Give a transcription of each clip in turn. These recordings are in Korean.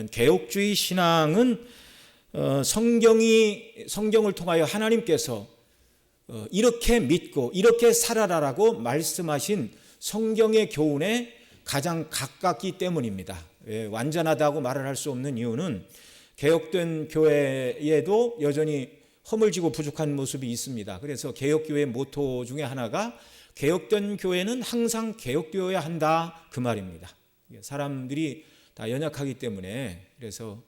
개혁주의 신앙은 성경을 통하여 하나님께서 이렇게 믿고 이렇게 살아라라고 말씀하신 성경의 교훈에 가장 가깝기 때문입니다. 완전하다고 말을 할 수 없는 이유는 개혁된 교회에도 여전히 허물지고 부족한 모습이 있습니다. 그래서 개혁교회 모토 중에 하나가 개혁된 교회는 항상 개혁되어야 한다, 그 말입니다. 사람들이 다 연약하기 때문에, 그래서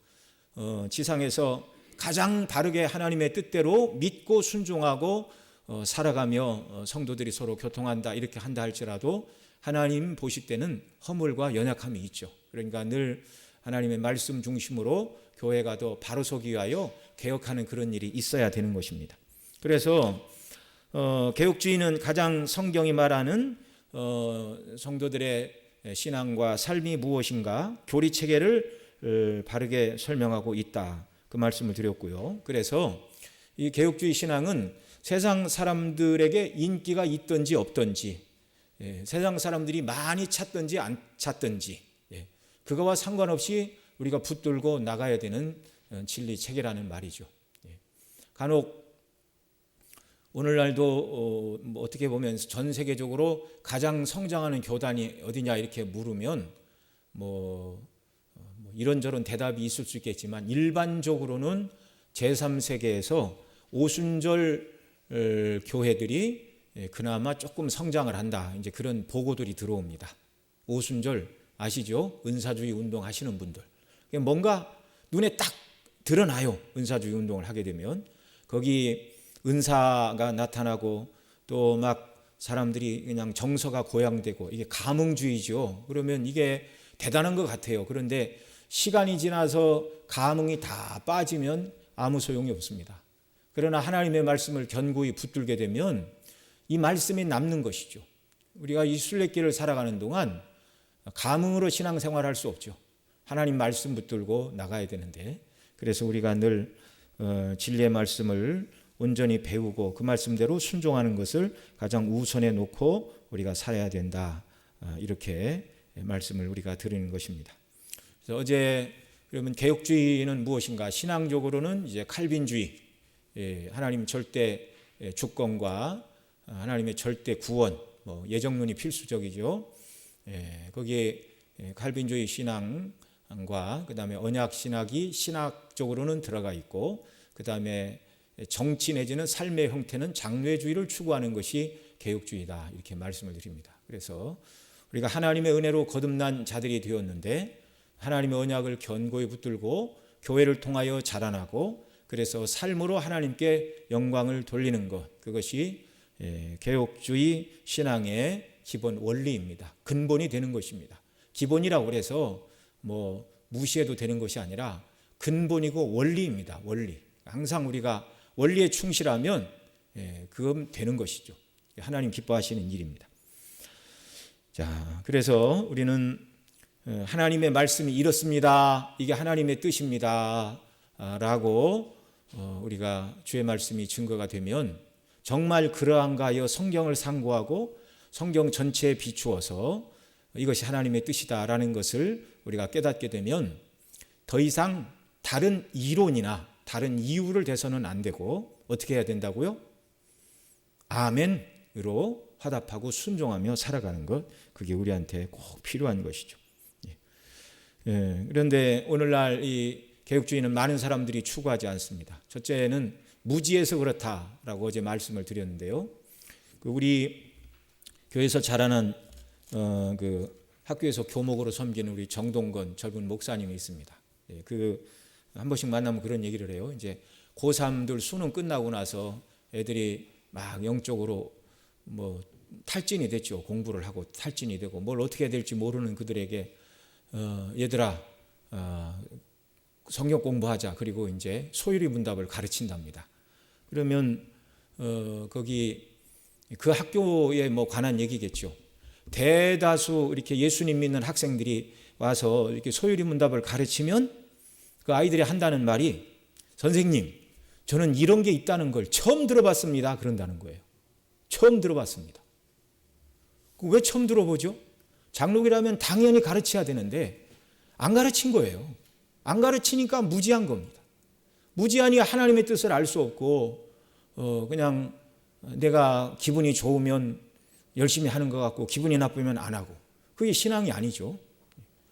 지상에서 가장 바르게 하나님의 뜻대로 믿고 순종하고 살아가며 성도들이 서로 교통한다, 이렇게 한다 할지라도 하나님 보실 때는 허물과 연약함이 있죠. 그러니까 늘 하나님의 말씀 중심으로 교회가 더 바로 서기 위하여 개혁하는 그런 일이 있어야 되는 것입니다. 그래서 개혁주의는 가장 성경이 말하는 성도들의 신앙과 삶이 무엇인가 교리 체계를 바르게 설명하고 있다, 그 말씀을 드렸고요. 그래서 이 개혁주의 신앙은 세상 사람들에게 인기가 있든지 없든지, 세상 사람들이 많이 찾든지 안 찾든지, 그거와 상관없이 우리가 붙들고 나가야 되는 진리 체계라는 말이죠. 간혹 오늘날도 어떻게 보면 전 세계적으로 가장 성장하는 교단이 어디냐 이렇게 물으면 이런저런 대답이 있을 수 있겠지만, 일반적으로는 제3세계에서 오순절 교회들이 그나마 조금 성장을 한다, 이제 그런 보고들이 들어옵니다. 오순절 아시죠? 은사주의 운동 하시는 분들, 뭔가 눈에 딱 드러나요. 은사주의 운동을 하게 되면 거기 은사가 나타나고 또 막 사람들이 그냥 정서가 고양되고, 이게 감흥주의죠. 그러면 이게 대단한 것 같아요. 그런데 시간이 지나서 감흥이 다 빠지면 아무 소용이 없습니다. 그러나 하나님의 말씀을 견고히 붙들게 되면 이 말씀이 남는 것이죠. 우리가 이 순례길을 살아가는 동안 감흥으로 신앙생활을 할 수 없죠. 하나님 말씀 붙들고 나가야 되는데, 그래서 우리가 늘 진리의 말씀을 온전히 배우고 그 말씀대로 순종하는 것을 가장 우선에 놓고 우리가 살아야 된다, 이렇게 말씀을 우리가 드리는 것입니다. 그래서 어제 그러면 개혁주의는 무엇인가? 신앙적으로는 이제 칼빈주의, 하나님 절대 주권과 하나님의 절대 구원, 예정론이 필수적이죠. 거기에 칼빈주의 신앙과 그 다음에 언약 신학이 신학적으로는 들어가 있고, 그 다음에 정치 내지는 삶의 형태는 장래주의를 추구하는 것이 개혁주의다, 이렇게 말씀을 드립니다. 그래서 우리가 하나님의 은혜로 거듭난 자들이 되었는데 하나님의 언약을 견고히 붙들고 교회를 통하여 자라나고, 그래서 삶으로 하나님께 영광을 돌리는 것, 그것이 개혁주의 신앙의 기본 원리입니다. 근본이 되는 것입니다. 기본이라고 해서 무시해도 되는 것이 아니라 근본이고 원리입니다. 원리. 항상 우리가 원리에 충실하면 그건 되는 것이죠. 하나님 기뻐하시는 일입니다. 자, 그래서 우리는 하나님의 말씀이 이렇습니다, 이게 하나님의 뜻입니다 라고 우리가 주의 말씀이 증거가 되면 정말 그러한가 하여 성경을 상고하고 성경 전체에 비추어서 이것이 하나님의 뜻이다라는 것을 우리가 깨닫게 되면 더 이상 다른 이론이나 다른 이유를 대서는 안 되고 어떻게 해야 된다고요? 아멘으로 화답하고 순종하며 살아가는 것, 그게 우리한테 꼭 필요한 것이죠. 그런데 오늘날 이 개혁주의는 많은 사람들이 추구하지 않습니다. 첫째는 무지해서 그렇다라고 어제 말씀을 드렸는데요. 우리 교회에서 자라는 그 학교에서 교목으로 섬기는 우리 정동건 젊은 목사님이 있습니다. 한 번씩 만나면 그런 얘기를 해요. 이제 고3들 수능 끝나고 나서 애들이 막 영적으로 탈진이 됐죠. 공부를 하고 탈진이 되고 뭘 어떻게 해야 될지 모르는 그들에게 얘들아, 성경 공부하자. 그리고 이제 소유리 문답을 가르친답니다. 그러면 거기 그 학교에 관한 얘기겠죠. 대다수 이렇게 예수님 믿는 학생들이 와서 이렇게 소유리 문답을 가르치면 그 아이들이 한다는 말이, 선생님, 저는 이런 게 있다는 걸 처음 들어봤습니다, 그런다는 거예요. 처음 들어봤습니다. 왜 처음 들어보죠? 장로교라면 당연히 가르쳐야 되는데 안 가르친 거예요. 안 가르치니까 무지한 겁니다. 무지하니 하나님의 뜻을 알 수 없고 그냥 내가 기분이 좋으면 열심히 하는 것 같고 기분이 나쁘면 안 하고, 그게 신앙이 아니죠.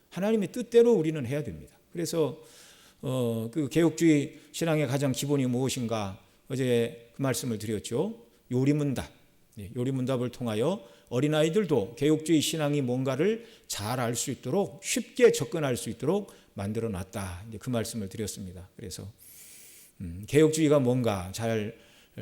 하나님의 뜻대로 우리는 해야 됩니다. 그래서 그 개혁주의 신앙의 가장 기본이 무엇인가, 어제 그 말씀을 드렸죠. 요리문답. 요리문답을 통하여 어린아이들도 개혁주의 신앙이 뭔가를 잘 알 수 있도록, 쉽게 접근할 수 있도록 만들어 놨다, 그 말씀을 드렸습니다. 그래서 개혁주의가 뭔가 잘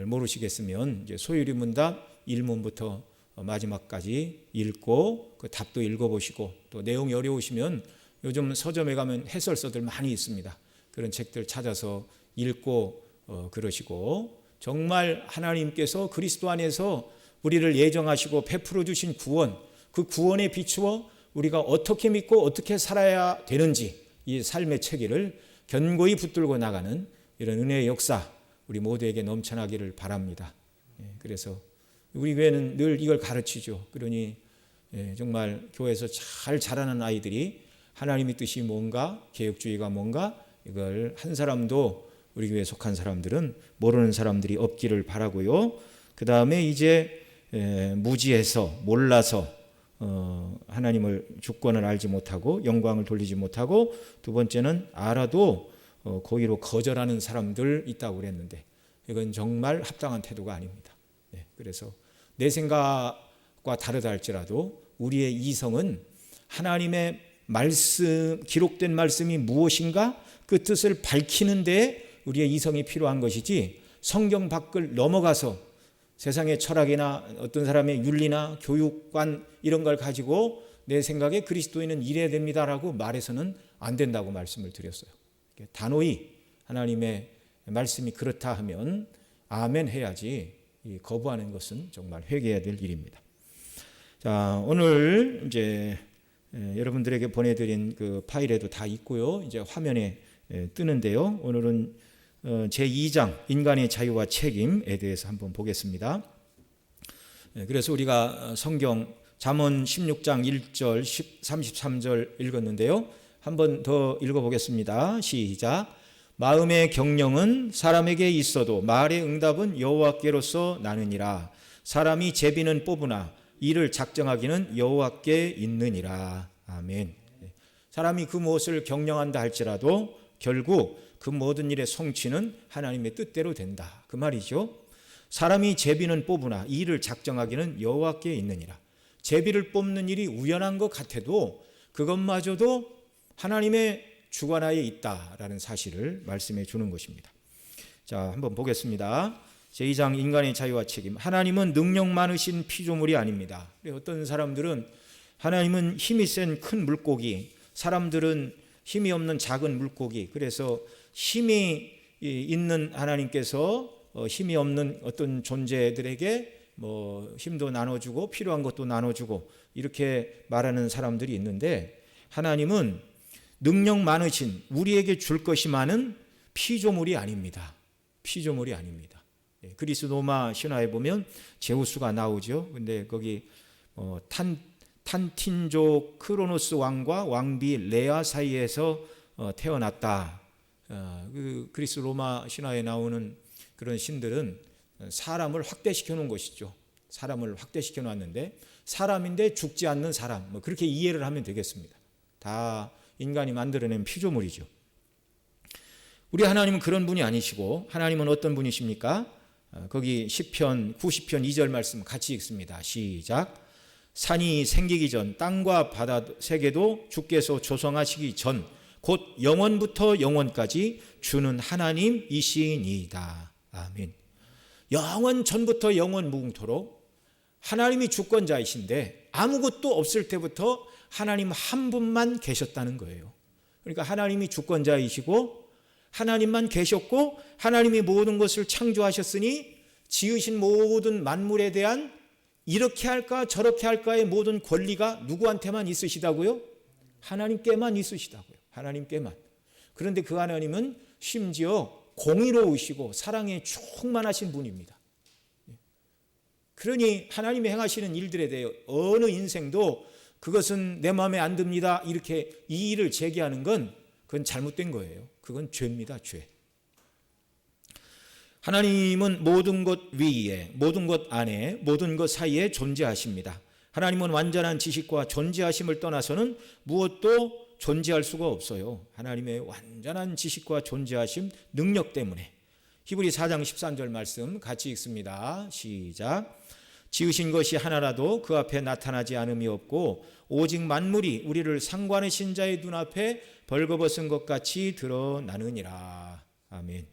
모르시겠으면 이제 소요리문답 1문부터 마지막까지 읽고 그 답도 읽어보시고, 또 내용이 어려우시면 요즘 서점에 가면 해설서들 많이 있습니다. 그런 책들 찾아서 읽고 그러시고, 정말 하나님께서 그리스도 안에서 우리를 예정하시고 베풀어 주신 구원, 그 구원에 비추어 우리가 어떻게 믿고 어떻게 살아야 되는지 이 삶의 체계를 견고히 붙들고 나가는 이런 은혜의 역사 우리 모두에게 넘쳐나기를 바랍니다. 그래서 우리 교회는 늘 이걸 가르치죠. 그러니 정말 교회에서 잘 자라는 아이들이 하나님의 뜻이 뭔가, 개혁주의가 뭔가, 이걸 한 사람도 우리 교회에 속한 사람들은 모르는 사람들이 없기를 바라고요. 그 다음에 이제 무지해서, 몰라서 하나님을 주권을 알지 못하고 영광을 돌리지 못하고, 두 번째는 알아도 고의로 거절하는 사람들 있다고 그랬는데, 이건 정말 합당한 태도가 아닙니다. 그래서 내 생각과 다르다 할지라도 우리의 이성은 하나님의 말씀, 기록된 말씀이 무엇인가 그 뜻을 밝히는 데 우리의 이성이 필요한 것이지, 성경 밖을 넘어가서 세상의 철학이나 어떤 사람의 윤리나 교육관 이런 걸 가지고 내 생각에 그리스도인은 이래야 됩니다라고 말해서는 안 된다고 말씀을 드렸어요. 단호히 하나님의 말씀이 그렇다 하면 아멘 해야지, 거부하는 것은 정말 회개해야 될 일입니다. 자, 오늘 이제 여러분들에게 보내드린 그 파일에도 다 있고요. 이제 화면에 뜨는데요. 오늘은 제2장 인간의 자유와 책임에 대해서 한번 보겠습니다. 그래서 우리가 성경 잠언 16장 1절 33절 읽었는데요. 한번 더 읽어보겠습니다. 시작. 마음의 경영은 사람에게 있어도 말의 응답은 여호와께로서 나느니라. 사람이 제비는 뽑으나 이를 작정하기는 여호와께 있느니라. 아멘. 사람이 그 무엇을 경영한다 할지라도 결국 그 모든 일의 성취는 하나님의 뜻대로 된다, 그 말이죠. 사람이 제비는 뽑으나 이 일을 작정하기는 여호와께 있느니라. 제비를 뽑는 일이 우연한 것 같아도 그것마저도 하나님의 주관하에 있다라는 사실을 말씀해 주는 것입니다. 자, 한번 보겠습니다. 제2장 인간의 자유와 책임. 하나님은 능력 많으신 피조물이 아닙니다. 어떤 사람들은 하나님은 힘이 센 큰 물고기, 사람들은 힘이 없는 작은 물고기, 그래서 힘이 있는 하나님께서 힘이 없는 어떤 존재들에게 힘도 나눠주고 필요한 것도 나눠주고 이렇게 말하는 사람들이 있는데, 하나님은 능력 많으신, 우리에게 줄 것이 많은 피조물이 아닙니다. 피조물이 아닙니다. 그리스 로마 신화에 보면 제우스가 나오죠. 근데 거기 탄틴족 크로노스 왕과 왕비 레아 사이에서 태어났다. 그 그리스 로마 신화에 나오는 그런 신들은 사람을 확대시켜 놓은 것이죠. 사람을 확대시켜 놨는데 사람인데 죽지 않는 사람, 그렇게 이해를 하면 되겠습니다. 다 인간이 만들어낸 피조물이죠. 우리 하나님은 그런 분이 아니시고, 하나님은 어떤 분이십니까? 거기 시편 90편 2절 말씀 같이 읽습니다. 시작. 산이 생기기 전 땅과 바다 세계도 주께서 조성하시기 전 곧 영원부터 영원까지 주는 하나님이시니이다. 아멘. 영원 전부터 영원 무궁토록 하나님이 주권자이신데 아무것도 없을 때부터 하나님 한 분만 계셨다는 거예요. 그러니까 하나님이 주권자이시고 하나님만 계셨고, 하나님이 모든 것을 창조하셨으니 지으신 모든 만물에 대한 이렇게 할까 저렇게 할까의 모든 권리가 누구한테만 있으시다고요? 하나님께만 있으시다고요. 하나님께만. 그런데 그 하나님은 심지어 공의로우시고 사랑에 충만하신 분입니다. 그러니 하나님이 행하시는 일들에 대해 어느 인생도 그것은 내 마음에 안 듭니다, 이렇게 이의를 제기하는 건 그건 잘못된 거예요. 그건 죄입니다. 죄. 하나님은 모든 것 위에, 모든 것 안에, 모든 것 사이에 존재하십니다. 하나님은 완전한 지식과 존재하심을 떠나서는 무엇도 존재할 수가 없어요. 하나님의 완전한 지식과 존재하심 능력 때문에. 히브리 4장 13절 말씀 같이 읽습니다. 시작. 지으신 것이 하나라도 그 앞에 나타나지 않음이 없고 오직 만물이 우리를 상관하신 자의 눈앞에 벌거벗은 것 같이 드러나느니라. 아멘.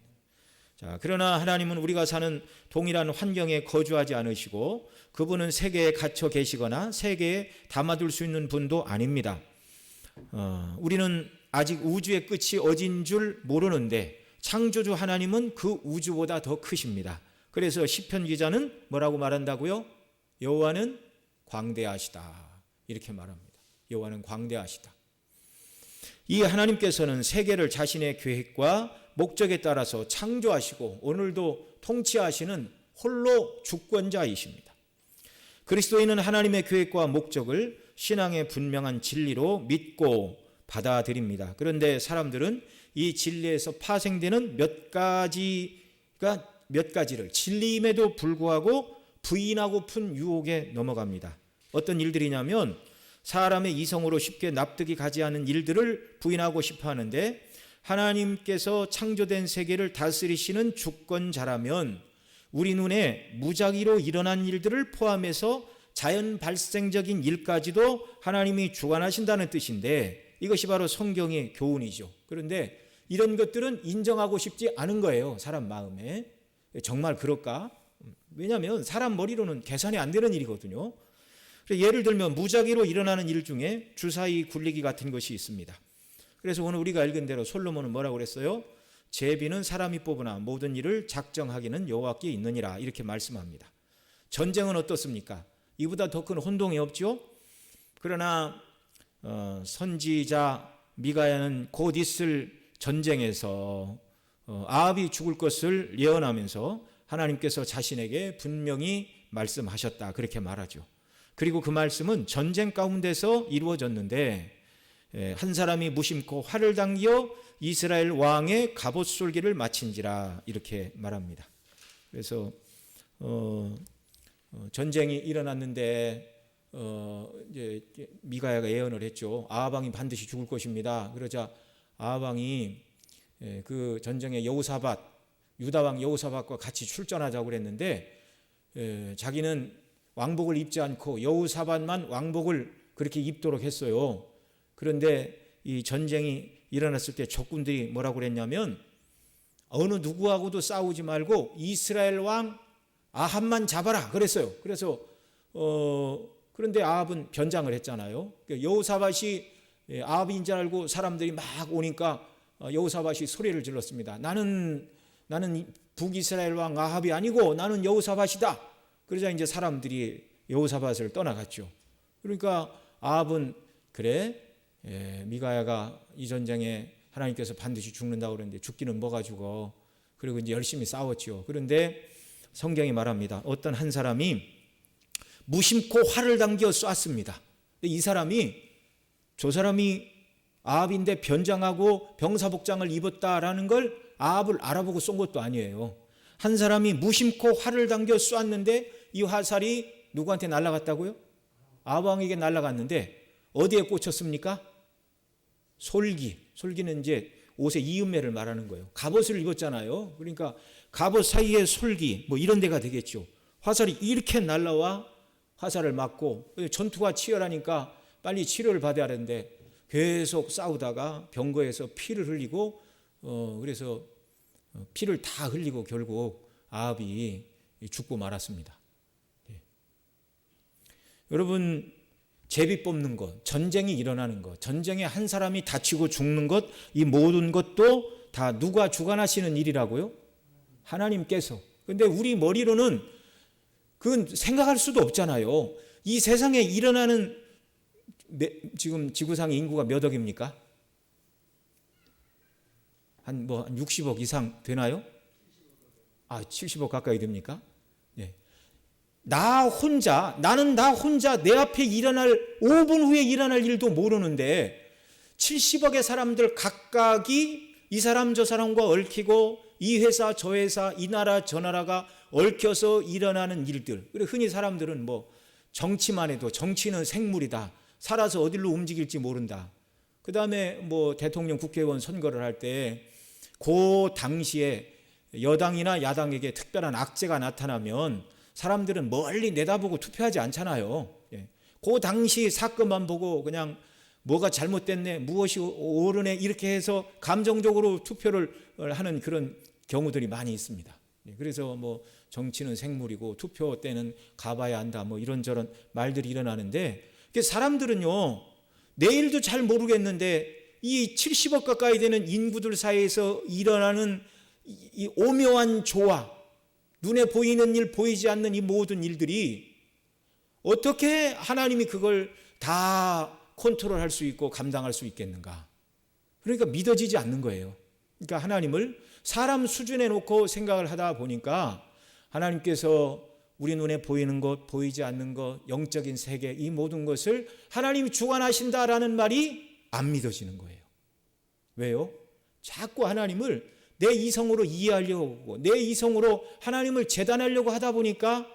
자, 그러나 하나님은 우리가 사는 동일한 환경에 거주하지 않으시고 그분은 세계에 갇혀 계시거나 세계에 담아둘 수 있는 분도 아닙니다. 우리는 아직 우주의 끝이 어딘 줄 모르는데 창조주 하나님은 그 우주보다 더 크십니다. 그래서 시편 기자는 뭐라고 말한다고요? 여호와는 광대하시다. 이렇게 말합니다. 여호와는 광대하시다. 이 하나님께서는 세계를 자신의 계획과 목적에 따라서 창조하시고 오늘도 통치하시는 홀로 주권자이십니다. 그리스도인은 하나님의 계획과 목적을 신앙의 분명한 진리로 믿고 받아들입니다. 그런데 사람들은 이 진리에서 파생되는 몇 가지를 진리임에도 불구하고 부인하고픈 유혹에 넘어갑니다. 어떤 일들이냐면 사람의 이성으로 쉽게 납득이 가지 않는 일들을 부인하고 싶어 하는데 하나님께서 창조된 세계를 다스리시는 주권자라면 우리 눈에 무작위로 일어난 일들을 포함해서 자연 발생적인 일까지도 하나님이 주관하신다는 뜻인데 이것이 바로 성경의 교훈이죠. 그런데 이런 것들은 인정하고 싶지 않은 거예요. 사람 마음에. 정말 그럴까? 왜냐하면 사람 머리로는 계산이 안 되는 일이거든요. 예를 들면 무작위로 일어나는 일 중에 주사위 굴리기 같은 것이 있습니다. 그래서 오늘 우리가 읽은 대로 솔로몬은 뭐라고 그랬어요? 제비는 사람이 뽑으나 모든 일을 작정하기는 여호와께 있느니라 이렇게 말씀합니다. 전쟁은 어떻습니까? 이보다 더 큰 혼동이 없죠? 그러나 선지자 미가야는 곧 있을 전쟁에서 아합이 죽을 것을 예언하면서 하나님께서 자신에게 분명히 말씀하셨다 그렇게 말하죠. 그리고 그 말씀은 전쟁 가운데서 이루어졌는데 한 사람이 무심코 활을 당겨 이스라엘 왕의 갑옷 쏠기를 마친지라 이렇게 말합니다. 그래서 전쟁이 일어났는데 이제 미가야가 예언을 했죠. 아합 왕이 반드시 죽을 것입니다. 그러자 아합 왕이 그 전쟁에 여호사밧 유다 왕 여호사밧과 같이 출전하자고 그랬는데 자기는 왕복을 입지 않고 여호사밧만 왕복을 그렇게 입도록 했어요. 그런데 이 전쟁이 일어났을 때 적군들이 뭐라고 그랬냐면 어느 누구하고도 싸우지 말고 이스라엘 왕 아합만 잡아라 그랬어요. 그래서 그런데 아합은 변장을 했잖아요. 여호사밧이 아합인 줄 알고 사람들이 막 오니까 여호사밧이 소리를 질렀습니다. 나는 북이스라엘 왕 아합이 아니고 나는 여호사밧이다. 그러자 이제 사람들이 여호사밧을 떠나갔죠. 그러니까 아합은 그래 미가야가 이 전쟁에 하나님께서 반드시 죽는다고 그랬는데 죽기는 뭐가 죽어. 그리고 이제 열심히 싸웠죠. 그런데 성경이 말합니다. 어떤 한 사람이 무심코 활을 당겨 쐈습니다. 이 사람이 저 사람이 아합인데 변장하고 병사복장을 입었다라는 걸 아합을 알아보고 쏜 것도 아니에요. 한 사람이 무심코 활을 당겨 쐈는데 이 화살이 누구한테 날아갔다고요? 아합 왕에게 날아갔는데 어디에 꽂혔습니까? 솔기는 이제 옷의 이음매를 말하는 거예요. 갑옷을 입었잖아요. 그러니까 갑옷 사이에 솔기 뭐 이런 데가 되겠죠. 화살이 이렇게 날라와 화살을 맞고 전투가 치열하니까 빨리 치료를 받아야 하는데 계속 싸우다가 병거에서 피를 흘리고 그래서 피를 다 흘리고 결국 아합이 죽고 말았습니다. 네. 여러분 제비 뽑는 것, 전쟁이 일어나는 것, 전쟁에 한 사람이 다치고 죽는 것, 이 모든 것도 다 누가 주관하시는 일이라고요? 하나님께서. 그런데 우리 머리로는 그건 생각할 수도 없잖아요. 이 세상에 일어나는 지금 지구상의 인구가 몇 억입니까? 한 60억 이상 되나요? 70억 가까이 됩니까? 네. 나는 나 혼자 내 앞에 일어날 5분 후에 일어날 일도 모르는데 70억의 사람들 각각이 이 사람 저 사람과 얽히고 이 회사 저 회사 이 나라 저 나라가 얽혀서 일어나는 일들. 그리고 흔히 사람들은 뭐 정치만 해도 정치는 생물이다. 살아서 어디로 움직일지 모른다. 그 다음에 뭐 대통령 국회의원 선거를 할 때 그 당시에 여당이나 야당에게 특별한 악재가 나타나면 사람들은 멀리 내다보고 투표하지 않잖아요. 그 당시 사건만 보고 그냥 뭐가 잘못됐네, 무엇이 옳으네 이렇게 해서 감정적으로 투표를 하는 그런 경우들이 많이 있습니다. 그래서 뭐 정치는 생물이고 투표 때는 가봐야 한다 뭐 이런저런 말들이 일어나는데 사람들은요 내일도 잘 모르겠는데 이 70억 가까이 되는 인구들 사이에서 일어나는 이 오묘한 조화, 눈에 보이는 일 보이지 않는 이 모든 일들이 어떻게 하나님이 그걸 다 컨트롤할 수 있고 감당할 수 있겠는가? 그러니까 믿어지지 않는 거예요. 그러니까 하나님을 사람 수준에 놓고 생각을 하다 보니까 하나님께서 우리 눈에 보이는 것, 보이지 않는 것, 영적인 세계 이 모든 것을 하나님이 주관하신다라는 말이 안 믿어지는 거예요. 왜요? 자꾸 하나님을 내 이성으로 이해하려고 하고 내 이성으로 하나님을 재단하려고 하다 보니까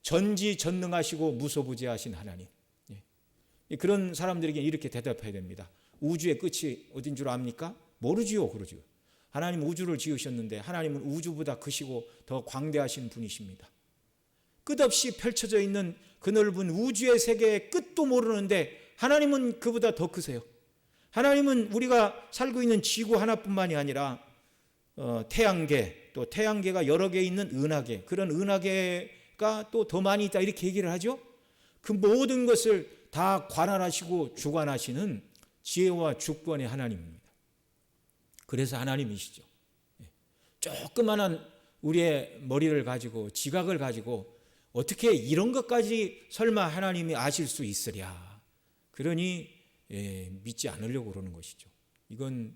전지전능하시고 무소부재하신 하나님. 그런 사람들에게 이렇게 대답해야 됩니다. 우주의 끝이 어딘 줄 압니까? 모르지요. 그러죠. 하나님 우주를 지으셨는데 하나님은 우주보다 크시고 더 광대하신 분이십니다. 끝없이 펼쳐져 있는 그 넓은 우주의 세계의 끝도 모르는데 하나님은 그보다 더 크세요. 하나님은 우리가 살고 있는 지구 하나뿐만이 아니라 태양계, 또 태양계가 여러 개 있는 은하계, 그런 은하계가 또 더 많이 있다 이렇게 얘기를 하죠. 그 모든 것을 다 관할하시고 주관하시는 지혜와 주권의 하나님입니다. 그래서 하나님이시죠. 조그만한 우리의 머리를 가지고 지각을 가지고 어떻게 이런 것까지 설마 하나님이 아실 수 있으랴. 그러니 믿지 않으려고 그러는 것이죠. 이건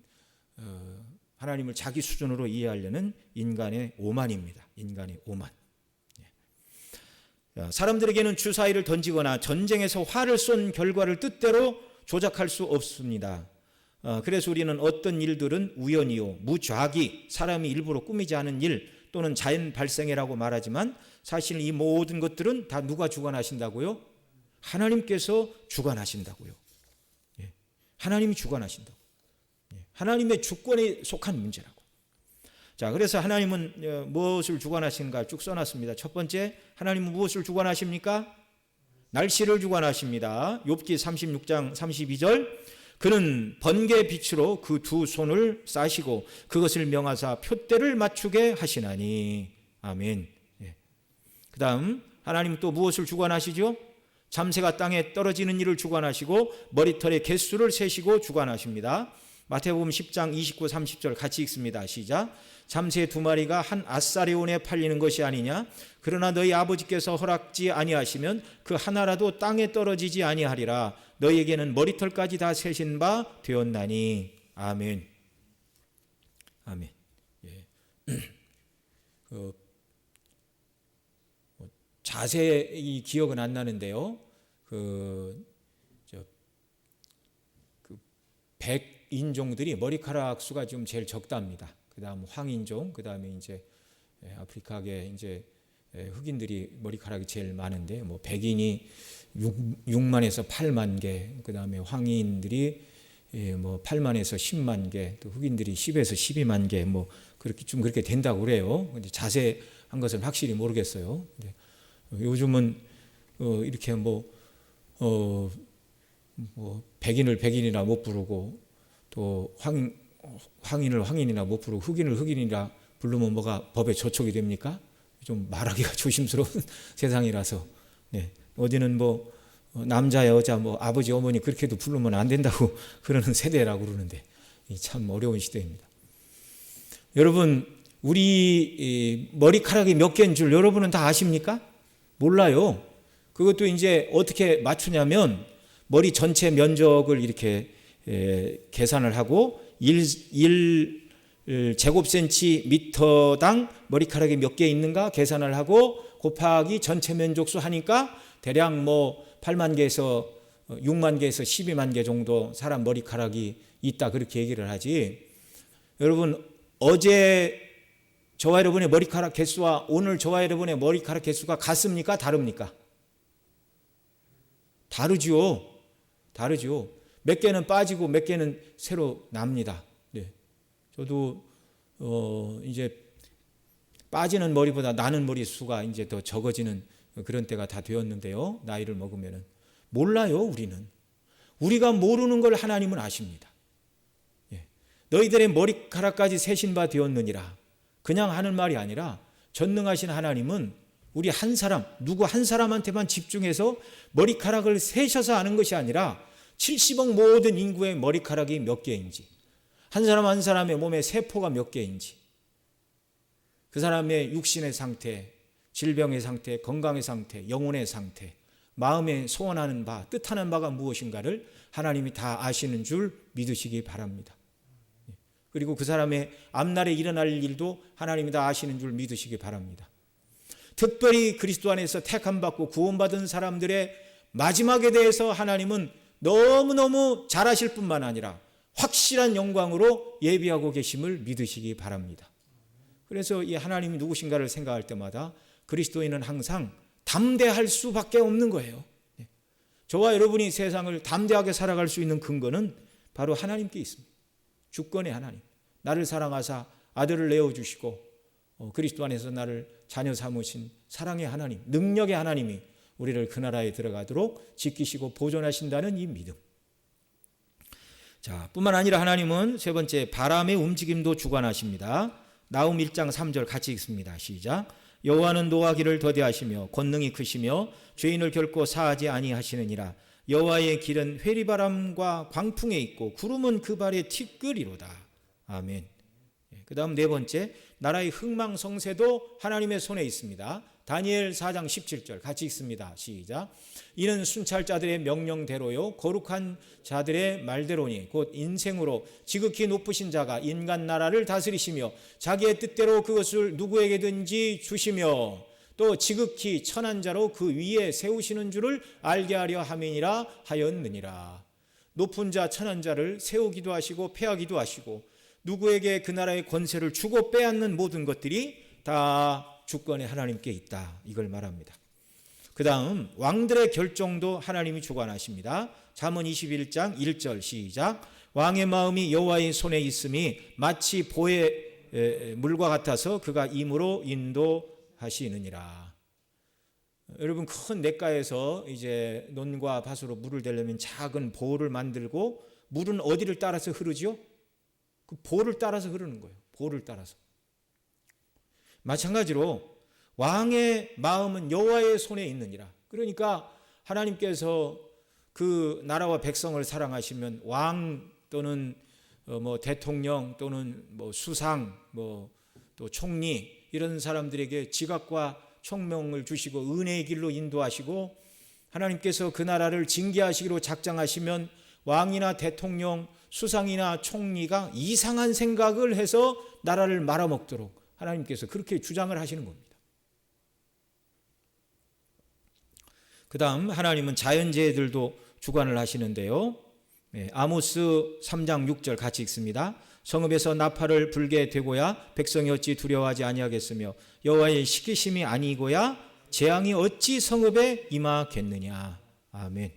하나님을 자기 수준으로 이해하려는 인간의 오만입니다. 인간의 오만. 사람들에게는 주사위를 던지거나 전쟁에서 활을 쏜 결과를 뜻대로 조작할 수 없습니다. 그래서 우리는 어떤 일들은 우연이요, 무작위, 사람이 일부러 꾸미지 않은 일 또는 자연 발생이라고 말하지만 사실 이 모든 것들은 다 누가 주관하신다고요? 하나님께서 주관하신다고요. 하나님이 주관하신다고. 하나님의 주권에 속한 문제라고. 자, 그래서 하나님은 무엇을 주관하시는가 쭉 써놨습니다. 첫 번째, 하나님은 무엇을 주관하십니까? 날씨를 주관하십니다. 욥기 36장 32절, 그는 번개 빛으로 그 두 손을 싸시고 그것을 명하사 표대를 맞추게 하시나니. 아멘. 그 다음 하나님 또 무엇을 주관하시죠? 잠새가 땅에 떨어지는 일을 주관하시고 머리털의 개수를 세시고 주관하십니다. 마태복음 10장 29, 30절 같이 읽습니다. 시작. 잠새 두 마리가 한 아사리온에 팔리는 것이 아니냐? 그러나 너희 아버지께서 허락지 아니하시면 그 하나라도 땅에 떨어지지 아니하리라. 너희에게는 머리털까지 다 세신 바 되었나니. 아멘. 아멘. 자세히 기억은 안 나는데요. 백인종들이 머리카락 수가 좀 제일 적답니다. 그 다음 황인종, 그 다음에 이제 아프리카계 이제 흑인들이 머리카락이 제일 많은데, 뭐 백인이 6만에서 8만 개, 그 다음에 황인들이 뭐 8만에서 10만 개, 또 흑인들이 10에서 12만 개, 뭐 그렇게 좀 그렇게 된다고 그래요. 근데 자세한 것은 확실히 모르겠어요. 근데 요즘은 이렇게 뭐 백인을 백인이라 못 부르고 또 황인을 황인이라 못 부르고 흑인을 흑인이라 부르면 뭐가 법에 저촉이 됩니까? 좀 말하기가 조심스러운 세상이라서. 네. 어디는 뭐 남자 여자 뭐 아버지 어머니 그렇게도 부르면 안 된다고 그러는 세대라고 그러는데 참 어려운 시대입니다. 여러분, 우리 머리카락이 몇 개인 줄 여러분은 다 아십니까? 몰라요. 그것도 이제 어떻게 맞추냐면 머리 전체 면적을 이렇게 계산을 하고 1 제곱센티미터당 머리카락이 몇 개 있는가 계산을 하고 곱하기 전체 면적수 하니까 대략 뭐 8만 개에서 6만 개에서 12만 개 정도 사람 머리카락이 있다 그렇게 얘기를 하지. 여러분 어제 저와 여러분의 머리카락 개수와 오늘 저와 여러분의 머리카락 개수가 같습니까? 다릅니까? 다르죠. 다르죠. 몇 개는 빠지고 몇 개는 새로 납니다. 네. 저도 이제 빠지는 머리보다 나는 머리 수가 이제 더 적어지는 그런 때가 다 되었는데요. 나이를 먹으면은 몰라요. 우리가 모르는 걸 하나님은 아십니다. 예. 너희들의 머리카락까지 세신 바 되었느니라. 그냥 하는 말이 아니라 전능하신 하나님은 우리 한 사람, 누구 한 사람한테만 집중해서 머리카락을 세셔서 하는 것이 아니라 70억 모든 인구의 머리카락이 몇 개인지, 한 사람 한 사람의 몸에 세포가 몇 개인지, 그 사람의 육신의 상태, 질병의 상태, 건강의 상태, 영혼의 상태, 마음에 소원하는 바, 뜻하는 바가 무엇인가를 하나님이 다 아시는 줄 믿으시기 바랍니다. 그리고 그 사람의 앞날에 일어날 일도 하나님이 다 아시는 줄 믿으시기 바랍니다. 특별히 그리스도 안에서 택함받고 구원받은 사람들의 마지막에 대해서 하나님은 너무너무 잘 아실 뿐만 아니라 확실한 영광으로 예비하고 계심을 믿으시기 바랍니다. 그래서 이 하나님이 누구신가를 생각할 때마다 그리스도인은 항상 담대할 수밖에 없는 거예요. 저와 여러분이 세상을 담대하게 살아갈 수 있는 근거는 바로 하나님께 있습니다. 주권의 하나님, 나를 사랑하사 아들을 내어주시고 그리스도 안에서 나를 자녀 삼으신 사랑의 하나님, 능력의 하나님이 우리를 그 나라에 들어가도록 지키시고 보존하신다는 이 믿음. 자, 뿐만 아니라 하나님은 세 번째 바람의 움직임도 주관하십니다. 나훔 1장 3절 같이 읽습니다. 시작. 여호와는 노하기를 더디하시며 권능이 크시며 죄인을 결코 사하지 아니하시느니라. 여호와의 길은 회리바람과 광풍에 있고 구름은 그 발에 티끌이로다. 아멘. 그 다음 네 번째, 나라의 흥망성쇠도 하나님의 손에 있습니다. 다니엘 4장 17절 같이 읽습니다. 시작. 이는 순찰자들의 명령대로요 거룩한 자들의 말대로니 곧 인생으로 지극히 높으신 자가 인간 나라를 다스리시며 자기의 뜻대로 그것을 누구에게든지 주시며 또 지극히 천한 자로 그 위에 세우시는 줄을 알게 하려 함이니라 하였느니라. 높은 자 천한 자를 세우기도 하시고 폐하기도 하시고 누구에게 그 나라의 권세를 주고 빼앗는 모든 것들이 다 주권의 하나님께 있다. 이걸 말합니다. 그 다음 왕들의 결정도 하나님이 주관하십니다. 잠언 21장 1절 시작. 왕의 마음이 여호와의 손에 있음이 마치 보의 물과 같아서 그가 임으로 인도하시느니라. 여러분 큰 냇가에서 이제 논과 밭으로 물을 대려면 작은 보를 만들고 물은 어디를 따라서 흐르죠? 그 보를 따라서 흐르는 거예요. 보를 따라서. 마찬가지로 왕의 마음은 여호와의 손에 있느니라. 그러니까 하나님께서 그 나라와 백성을 사랑하시면 왕 또는 뭐 대통령 또는 뭐 수상 뭐 또 총리 이런 사람들에게 지각과 총명을 주시고 은혜의 길로 인도하시고 하나님께서 그 나라를 징계하시기로 작정하시면 왕이나 대통령 수상이나 총리가 이상한 생각을 해서 나라를 말아먹도록 하나님께서 그렇게 주장을 하시는 겁니다. 그 다음 하나님은 자연재해들도 주관을 하시는데요. 아모스 3장 6절 같이 읽습니다. 성읍에서 나팔을 불게 되고야 백성이 어찌 두려워하지 아니하겠으며 여호와의 시기심이 아니고야 재앙이 어찌 성읍에 임하겠느냐. 아멘.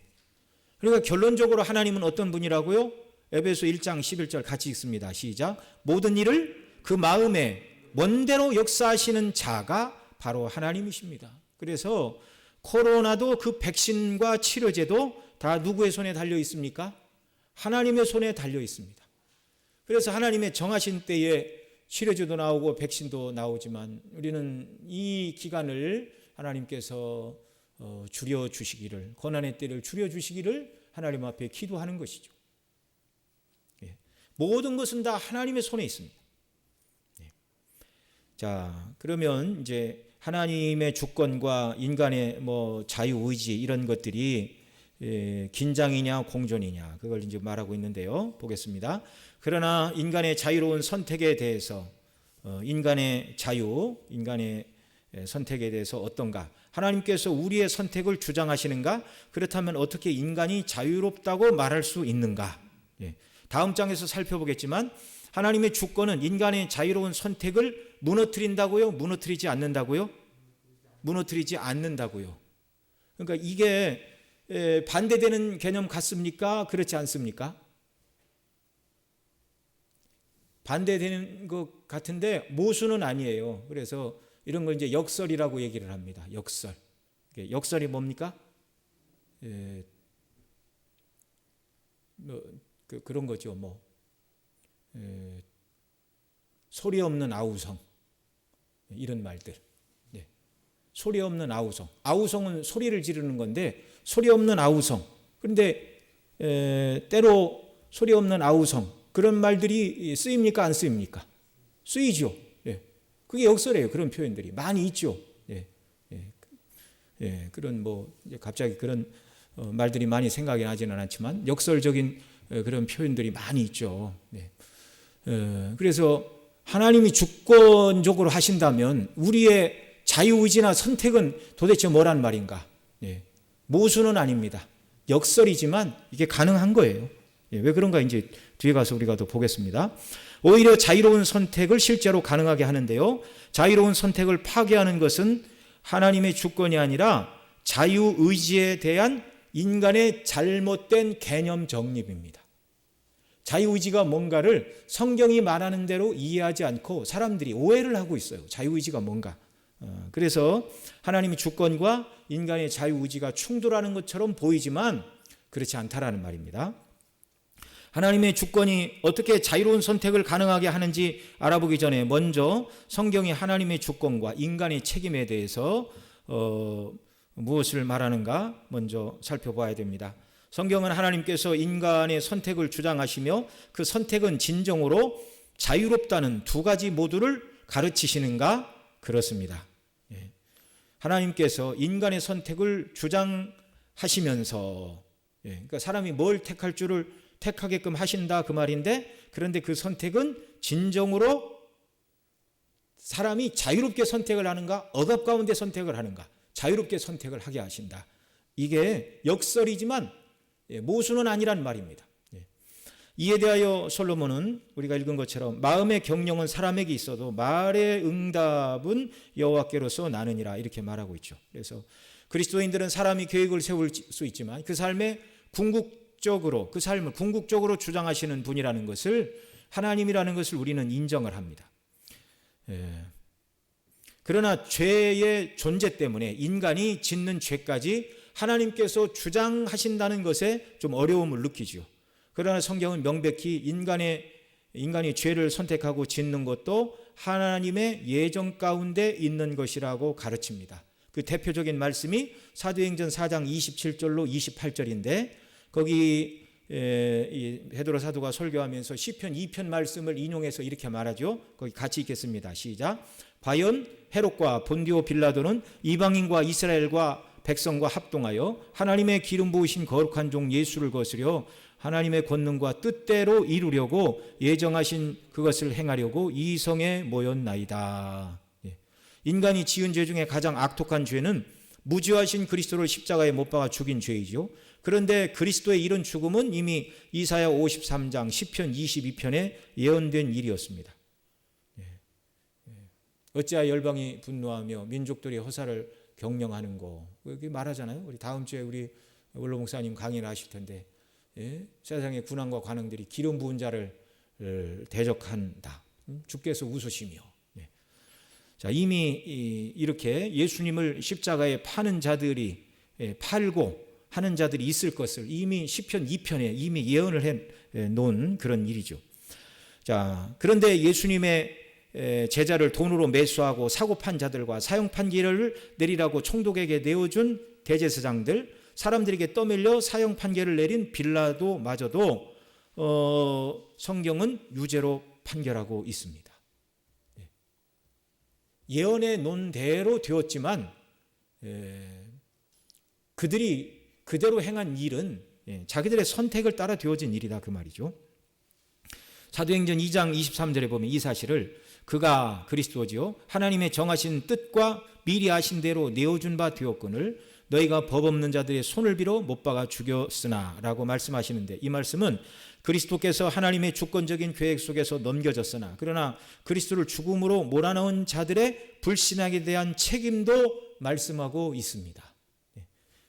그러니까 결론적으로 하나님은 어떤 분이라고요? 에베소 1장 11절 같이 읽습니다. 시작. 모든 일을 그 마음에 먼대로 역사하시는 자가 바로 하나님이십니다. 그래서 코로나도 그 백신과 치료제도 다 누구의 손에 달려 있습니까? 하나님의 손에 달려 있습니다. 그래서 하나님의 정하신 때에 치료제도 나오고 백신도 나오지만 우리는 이 기간을 하나님께서 줄여주시기를, 고난의 때를 줄여주시기를 하나님 앞에 기도하는 것이죠. 모든 것은 다 하나님의 손에 있습니다. 자, 그러면 이제 하나님의 주권과 인간의 뭐 자유의지 이런 것들이 긴장이냐 공존이냐 그걸 이제 말하고 있는데요. 보겠습니다. 그러나 인간의 자유로운 선택에 대해서 인간의 자유, 인간의 선택에 대해서 어떤가? 하나님께서 우리의 선택을 주장하시는가? 그렇다면 어떻게 인간이 자유롭다고 말할 수 있는가? 다음 장에서 살펴보겠지만 하나님의 주권은 인간의 자유로운 선택을 무너뜨린다고요? 무너뜨리지 않는다고요? 무너뜨리지 않는다고요. 그러니까 이게 반대되는 개념 같습니까? 그렇지 않습니까? 반대되는 것 같은데 모순은 아니에요. 그래서 이런 걸 이제 역설이라고 얘기를 합니다. 역설. 역설이 뭡니까? 그런 거죠. 소리 없는 아우성 이런 말들. 소리 없는 아우성. 아우성은 소리를 지르는 건데 소리 없는 아우성. 그런데 때로 소리 없는 아우성 그런 말들이 쓰입니까? 안 쓰입니까? 쓰이죠. 그게 역설이에요. 그런 표현들이 많이 있죠. 그런 갑자기 그런 말들이 많이 생각이 나지는 않지만 역설적인 그런 표현들이 많이 있죠. 그래서 하나님이 주권적으로 하신다면 우리의 자유의지나 선택은 도대체 뭐란 말인가? 모순은 아닙니다. 역설이지만 이게 가능한 거예요. 왜 그런가 이제 뒤에 가서 우리가 더 보겠습니다. 오히려 자유로운 선택을 실제로 가능하게 하는데요. 자유로운 선택을 파괴하는 것은 하나님의 주권이 아니라 자유의지에 대한 인간의 잘못된 개념 정립입니다. 자유의지가 뭔가를 성경이 말하는 대로 이해하지 않고 사람들이 오해를 하고 있어요. 자유의지가 뭔가. 그래서 하나님의 주권과 인간의 자유의지가 충돌하는 것처럼 보이지만 그렇지 않다라는 말입니다. 하나님의 주권이 어떻게 자유로운 선택을 가능하게 하는지 알아보기 전에 먼저 성경이 하나님의 주권과 인간의 책임에 대해서 무엇을 말하는가 먼저 살펴봐야 됩니다. 성경은 하나님께서 인간의 선택을 주장하시며 그 선택은 진정으로 자유롭다는 두 가지 모두를 가르치시는가? 그렇습니다. 하나님께서 인간의 선택을 주장하시면서 그러니까 사람이 뭘 택할 줄을 택하게끔 하신다 그 말인데 그런데 그 선택은 진정으로 사람이 자유롭게 선택을 하는가 억압 가운데 선택을 하는가 자유롭게 선택을 하게 하신다. 이게 역설이지만 모순은 아니란 말입니다. 이에 대하여 솔로몬은 우리가 읽은 것처럼 마음의 경영은 사람에게 있어도 말의 응답은 여호와께로서 나느니라 이렇게 말하고 있죠. 그래서 그리스도인들은 사람이 계획을 세울 수 있지만 그 삶의 궁극적으로 그 삶을 궁극적으로 주장하시는 분이라는 것을 하나님이라는 것을 우리는 인정을 합니다. 그러나 죄의 존재 때문에 인간이 짓는 죄까지 하나님께서 주장하신다는 것에 좀 어려움을 느끼죠. 그러나 성경은 명백히 인간이 죄를 선택하고 짓는 것도 하나님의 예정 가운데 있는 것이라고 가르칩니다. 그 대표적인 말씀이 사도행전 4장 27절로 28절인데 거기 베드로 사도가 설교하면서 시편 2편 말씀을 인용해서 이렇게 말하죠. 거기 같이 읽겠습니다. 시작. 과연 헤롯과 본디오 빌라도는 이방인과 이스라엘과 백성과 합동하여 하나님의 기름 부으신 거룩한 종 예수를 거스려 하나님의 권능과 뜻대로 이루려고 예정하신 그것을 행하려고 이 성에 모였나이다. 인간이 지은 죄 중에 가장 악독한 죄는 무죄하신 그리스도를 십자가에 못 박아 죽인 죄이죠. 그런데 그리스도의 이런 죽음은 이미 이사야 53장 시편 22편에 예언된 일이었습니다. 어찌하여 열방이 분노하며 민족들이 허사를 경영하는고 그렇게 말하잖아요. 우리 다음 주에 우리 원로 목사님 강의를 하실 텐데 세상의 군왕과 관원들이 기름 부은 자를 대적한다. 주께서 웃으시며. 자, 이미 이렇게 예수님을 십자가에 파는 자들이 팔고 하는 자들이 있을 것을 이미 시편 2편에 이미 예언을 해 놓은 그런 일이죠. 자, 그런데 예수님의 제자를 돈으로 매수하고 사고 판 자들과 사형 판결을 내리라고 총독에게 내어준 대제사장들, 사람들에게 떠밀려 사형 판결을 내린 빌라도마저도 성경은 유죄로 판결하고 있습니다. 예언해 놓은 대로 되었지만 그들이 그대로 행한 일은 자기들의 선택을 따라 되어진 일이다 그 말이죠. 사도행전 2장 23절에 보면 이 사실을 그가 그리스도지요 하나님의 정하신 뜻과 미리 하신 대로 내어준 바 되었거늘 너희가 법 없는 자들의 손을 빌어 못 박아 죽였으나 라고 말씀하시는데, 이 말씀은 그리스도께서 하나님의 주권적인 계획 속에서 넘겨졌으나 그러나 그리스도를 죽음으로 몰아넣은 자들의 불신앙에 대한 책임도 말씀하고 있습니다.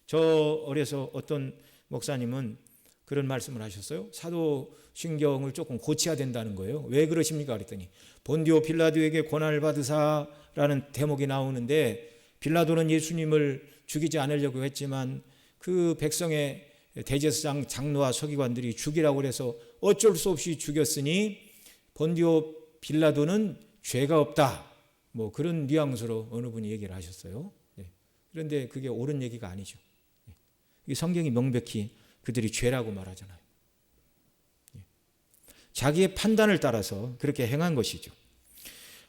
저 어려서 어떤 목사님은 그런 말씀을 하셨어요. 사도신경을 조금 고쳐야 된다는 거예요. 왜 그러십니까? 그랬더니 본디오 빌라도에게 고난을 받으사라는 대목이 나오는데, 빌라도는 예수님을 죽이지 않으려고 했지만 그 백성의 대제사장 장로와 서기관들이 죽이라고 해서 어쩔 수 없이 죽였으니 본디오 빌라도는 죄가 없다, 뭐 그런 뉘앙스로 어느 분이 얘기를 하셨어요. 그런데 그게 옳은 얘기가 아니죠. 이 성경이 명백히 그들이 죄라고 말하잖아요. 자기의 판단을 따라서 그렇게 행한 것이죠.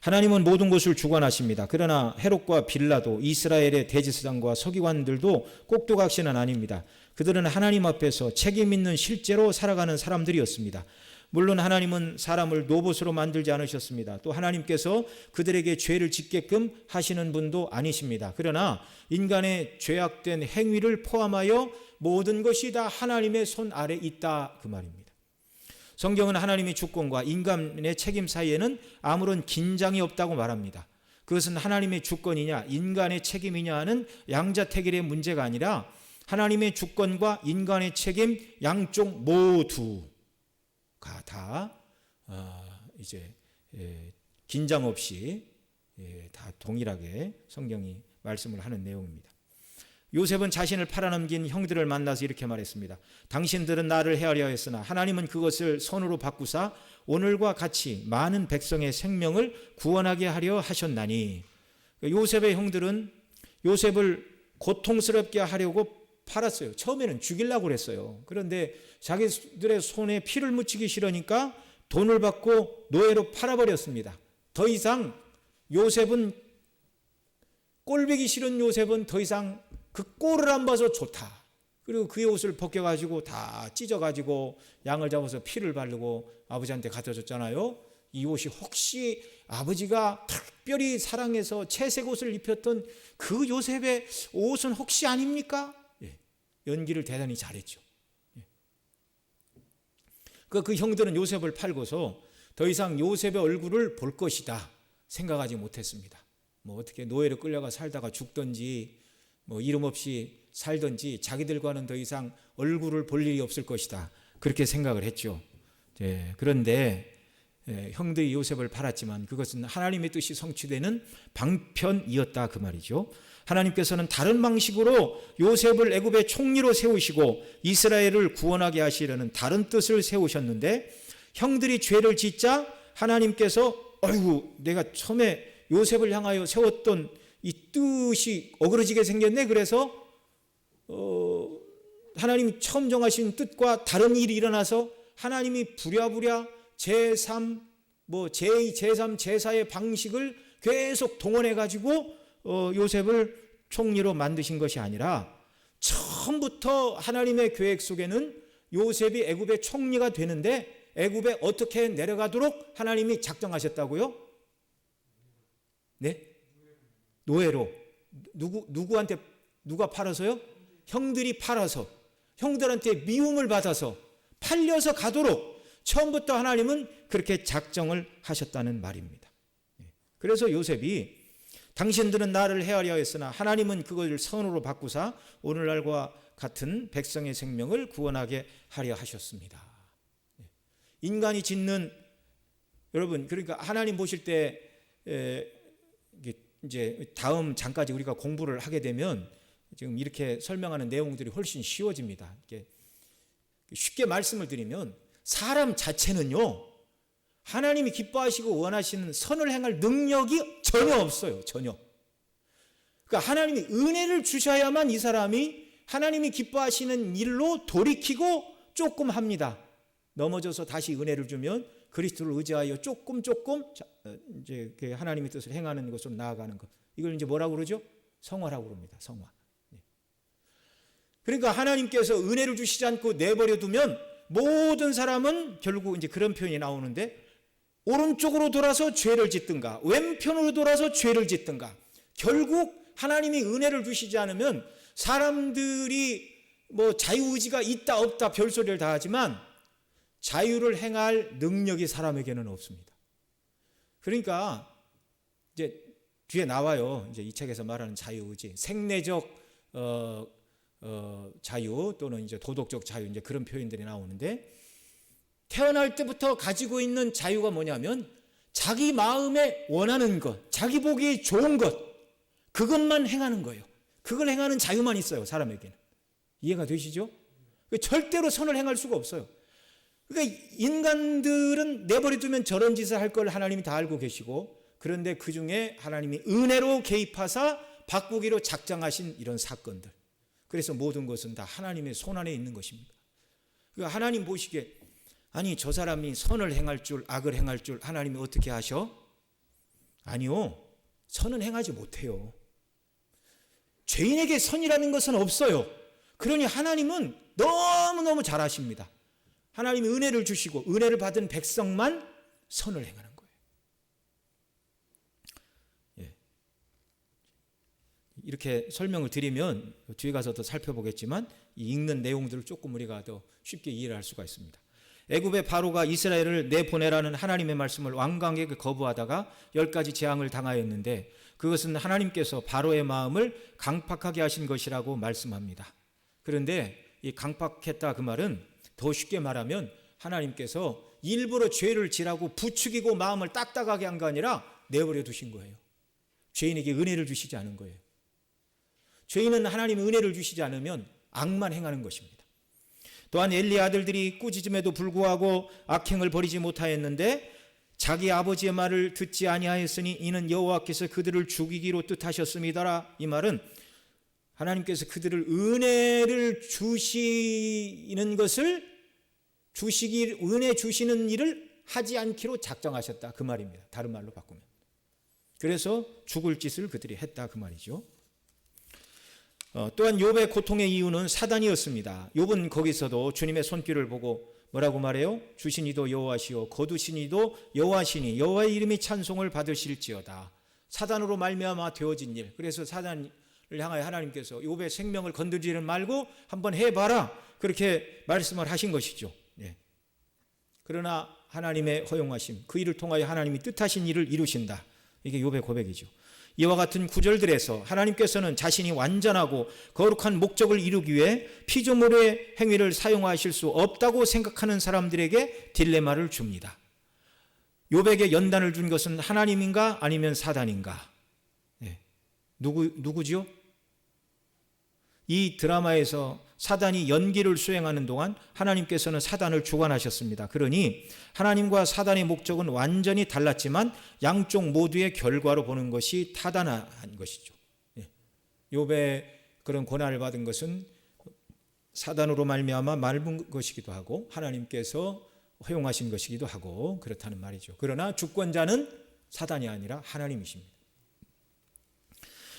하나님은 모든 것을 주관하십니다. 그러나 헤롯과 빌라도, 이스라엘의 대제사장과 서기관들도 꼭두각시는 아닙니다. 그들은 하나님 앞에서 책임 있는 실제로 살아가는 사람들이었습니다. 물론 하나님은 사람을 노봇으로 만들지 않으셨습니다. 또 하나님께서 그들에게 죄를 짓게끔 하시는 분도 아니십니다. 그러나 인간의 죄악된 행위를 포함하여 모든 것이 다 하나님의 손 아래 있다, 그 말입니다. 성경은 하나님의 주권과 인간의 책임 사이에는 아무런 긴장이 없다고 말합니다. 그것은 하나님의 주권이냐 인간의 책임이냐 하는 양자택일의 문제가 아니라 하나님의 주권과 인간의 책임 양쪽 모두가 다 이제 긴장 없이 다 동일하게 성경이 말씀을 하는 내용입니다. 요셉은 자신을 팔아넘긴 형들을 만나서 이렇게 말했습니다. 당신들은 나를 헤아려 했으나 하나님은 그것을 선으로 바꾸사 오늘과 같이 많은 백성의 생명을 구원하게 하려 하셨나니. 요셉의 형들은 요셉을 고통스럽게 하려고 팔았어요. 처음에는 죽이려고 그랬어요. 그런데 자기들의 손에 피를 묻히기 싫으니까 돈을 받고 노예로 팔아버렸습니다. 더 이상 요셉은, 꼴보기 싫은 요셉은 더 이상 그 꼴을 안 봐서 좋다. 그리고 그의 옷을 벗겨가지고 다 찢어가지고 양을 잡아서 피를 바르고 아버지한테 갖다 줬잖아요. 이 옷이 혹시 아버지가 특별히 사랑해서 채색 옷을 입혔던 그 요셉의 옷은 혹시 아닙니까? 연기를 대단히 잘했죠. 그 형들은 요셉을 팔고서 더 이상 요셉의 얼굴을 볼 것이다 생각하지 못했습니다. 뭐 어떻게 노예로 끌려가 살다가 죽든지 뭐 이름 없이 살든지 자기들과는 더 이상 얼굴을 볼 일이 없을 것이다, 그렇게 생각을 했죠. 그런데 형들이 요셉을 팔았지만 그것은 하나님의 뜻이 성취되는 방편이었다, 그 말이죠. 하나님께서는 다른 방식으로 요셉을 애굽의 총리로 세우시고 이스라엘을 구원하게 하시려는 다른 뜻을 세우셨는데, 형들이 죄를 짓자 하나님께서 어이구 내가 처음에 요셉을 향하여 세웠던 이 뜻이 어그러지게 생겼네. 그래서 하나님이 처음 정하신 뜻과 다른 일이 일어나서 하나님이 부랴부랴 제3, 제2, 제3, 제4의 방식을 계속 동원해가지고 요셉을 총리로 만드신 것이 아니라 처음부터 하나님의 계획 속에는 요셉이 애굽의 총리가 되는데 애굽에 어떻게 내려가도록 하나님이 작정하셨다고요? 네? 노예로. 누구한테 누가 팔아서요? 형들이 팔아서, 형들한테 미움을 받아서 팔려서 가도록 처음부터 하나님은 그렇게 작정을 하셨다는 말입니다. 그래서 요셉이 당신들은 나를 헤아려 했으나 하나님은 그것을 선으로 바꾸사 오늘날과 같은 백성의 생명을 구원하게 하려 하셨습니다. 인간이 짓는, 여러분, 그러니까 하나님 보실 때 이제 다음 장까지 우리가 공부를 하게 되면 지금 이렇게 설명하는 내용들이 훨씬 쉬워집니다. 이렇게 쉽게 말씀을 드리면 사람 자체는요, 하나님이 기뻐하시고 원하시는 선을 행할 능력이 전혀 없어요. 전혀. 그러니까 하나님이 은혜를 주셔야만 이 사람이 하나님이 기뻐하시는 일로 돌이키고 조금 합니다. 넘어져서 다시 은혜를 주면 그리스도를 의지하여 조금 이제 하나님의 뜻을 행하는 것으로 나아가는 것. 이걸 이제 뭐라고 그러죠? 성화라고 그럽니다. 성화. 그러니까 하나님께서 은혜를 주시지 않고 내버려 두면 모든 사람은 결국 이제 그런 표현이 나오는데 오른쪽으로 돌아서 죄를 짓든가 왼편으로 돌아서 죄를 짓든가 결국 하나님이 은혜를 주시지 않으면 사람들이 뭐 자유의지가 있다 없다 별소리를 다 하지만 자유를 행할 능력이 사람에게는 없습니다. 그러니까 이제 뒤에 나와요. 이제 이 책에서 말하는 자유의지, 생내적 자유 또는 이제 도덕적 자유 이제 그런 표현들이 나오는데 태어날 때부터 가지고 있는 자유가 뭐냐면 자기 마음에 원하는 것, 자기 보기 좋은 것 그것만 행하는 거예요. 그걸 행하는 자유만 있어요. 사람에게는. 이해가 되시죠? 절대로 선을 행할 수가 없어요. 그러니까 인간들은 내버려 두면 저런 짓을 할 걸 하나님이 다 알고 계시고 그런데 그 중에 하나님이 은혜로 개입하사 바꾸기로 작정하신 이런 사건들. 그래서 모든 것은 다 하나님의 손안에 있는 것입니다. 그러니까 하나님 보시기에 아니 저 사람이 선을 행할 줄 악을 행할 줄 하나님이 어떻게 하셔? 아니요. 선은 행하지 못해요. 죄인에게 선이라는 것은 없어요. 그러니 하나님은 너무너무 잘하십니다. 하나님이 은혜를 주시고 은혜를 받은 백성만 선을 행하는 거예요. 예. 이렇게 설명을 드리면 뒤에 가서 더 살펴보겠지만 이 읽는 내용들을 조금 우리가 더 쉽게 이해를 할 수가 있습니다. 애굽의 바로가 이스라엘을 내보내라는 하나님의 말씀을 완강하게 거부하다가 10가지 재앙을 당하였는데 그것은 하나님께서 바로의 마음을 강팍하게 하신 것이라고 말씀합니다. 그런데 이 강팍했다 그 말은 더 쉽게 말하면 하나님께서 일부러 죄를 지라고 부추기고 마음을 딱딱하게 한 거 아니라 내버려 두신 거예요. 죄인에게 은혜를 주시지 않은 거예요. 죄인은 하나님의 은혜를 주시지 않으면 악만 행하는 것입니다. 또한 엘리의 아들들이 꾸짖음에도 불구하고 악행을 버리지 못하였는데 자기 아버지의 말을 듣지 아니하였으니 이는 여호와께서 그들을 죽이기로 뜻하셨음이더라. 이 말은 하나님께서 그들을 은혜를 주시는 것을 은혜 주시는 일을 하지 않기로 작정하셨다 그 말입니다. 다른 말로 바꾸면. 그래서 죽을 짓을 그들이 했다 그 말이죠. 또한 욥의 고통의 이유는 사단이었습니다. 욥은 거기서도 주님의 손길을 보고 뭐라고 말해요? 주시니도 여호와시오 거두시니도 여호와시니 여호와의 이름이 찬송을 받으실지어다. 사단으로 말미암아 되어진 일. 그래서 사단을 향하여 하나님께서 욥의 생명을 건드리지는 말고 한번 해봐라. 그렇게 말씀을 하신 것이죠. 네. 그러나 하나님의 허용하심, 그 일을 통하여 하나님이 뜻하신 일을 이루신다. 이게 욥의 고백이죠. 이와 같은 구절들에서 하나님께서는 자신이 완전하고 거룩한 목적을 이루기 위해 피조물의 행위를 사용하실 수 없다고 생각하는 사람들에게 딜레마를 줍니다. 욥에게 연단을 준 것은 하나님인가 아니면 사단인가? 네. 누구지요? 이 드라마에서 사단이 연기를 수행하는 동안 하나님께서는 사단을 주관하셨습니다. 그러니 하나님과 사단의 목적은 완전히 달랐지만 양쪽 모두의 결과로 보는 것이 타당한 것이죠. 욥의 그런 고난을 받은 것은 사단으로 말미암아 말은 것이기도 하고 하나님께서 허용하신 것이기도 하고 그렇다는 말이죠. 그러나 주권자는 사단이 아니라 하나님이십니다.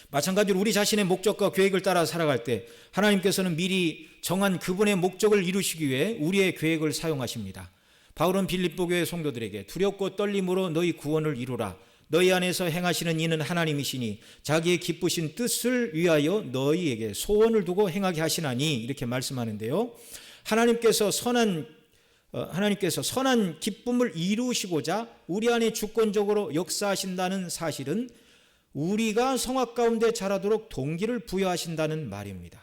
마찬가지로 우리 자신의 목적과 계획을 따라 살아갈 때 하나님께서는 미리 정한 그분의 목적을 이루시기 위해 우리의 계획을 사용하십니다. 바울은 빌립보 교회 성도들에게 두렵고 떨림으로 너희 구원을 이루라. 너희 안에서 행하시는 이는 하나님이시니 자기의 기쁘신 뜻을 위하여 너희에게 소원을 두고 행하게 하시나니 이렇게 말씀하는데요. 하나님께서 선한 기쁨을 이루시고자 우리 안에 주권적으로 역사하신다는 사실은 우리가 성악 가운데 자라도록 동기를 부여하신다는 말입니다.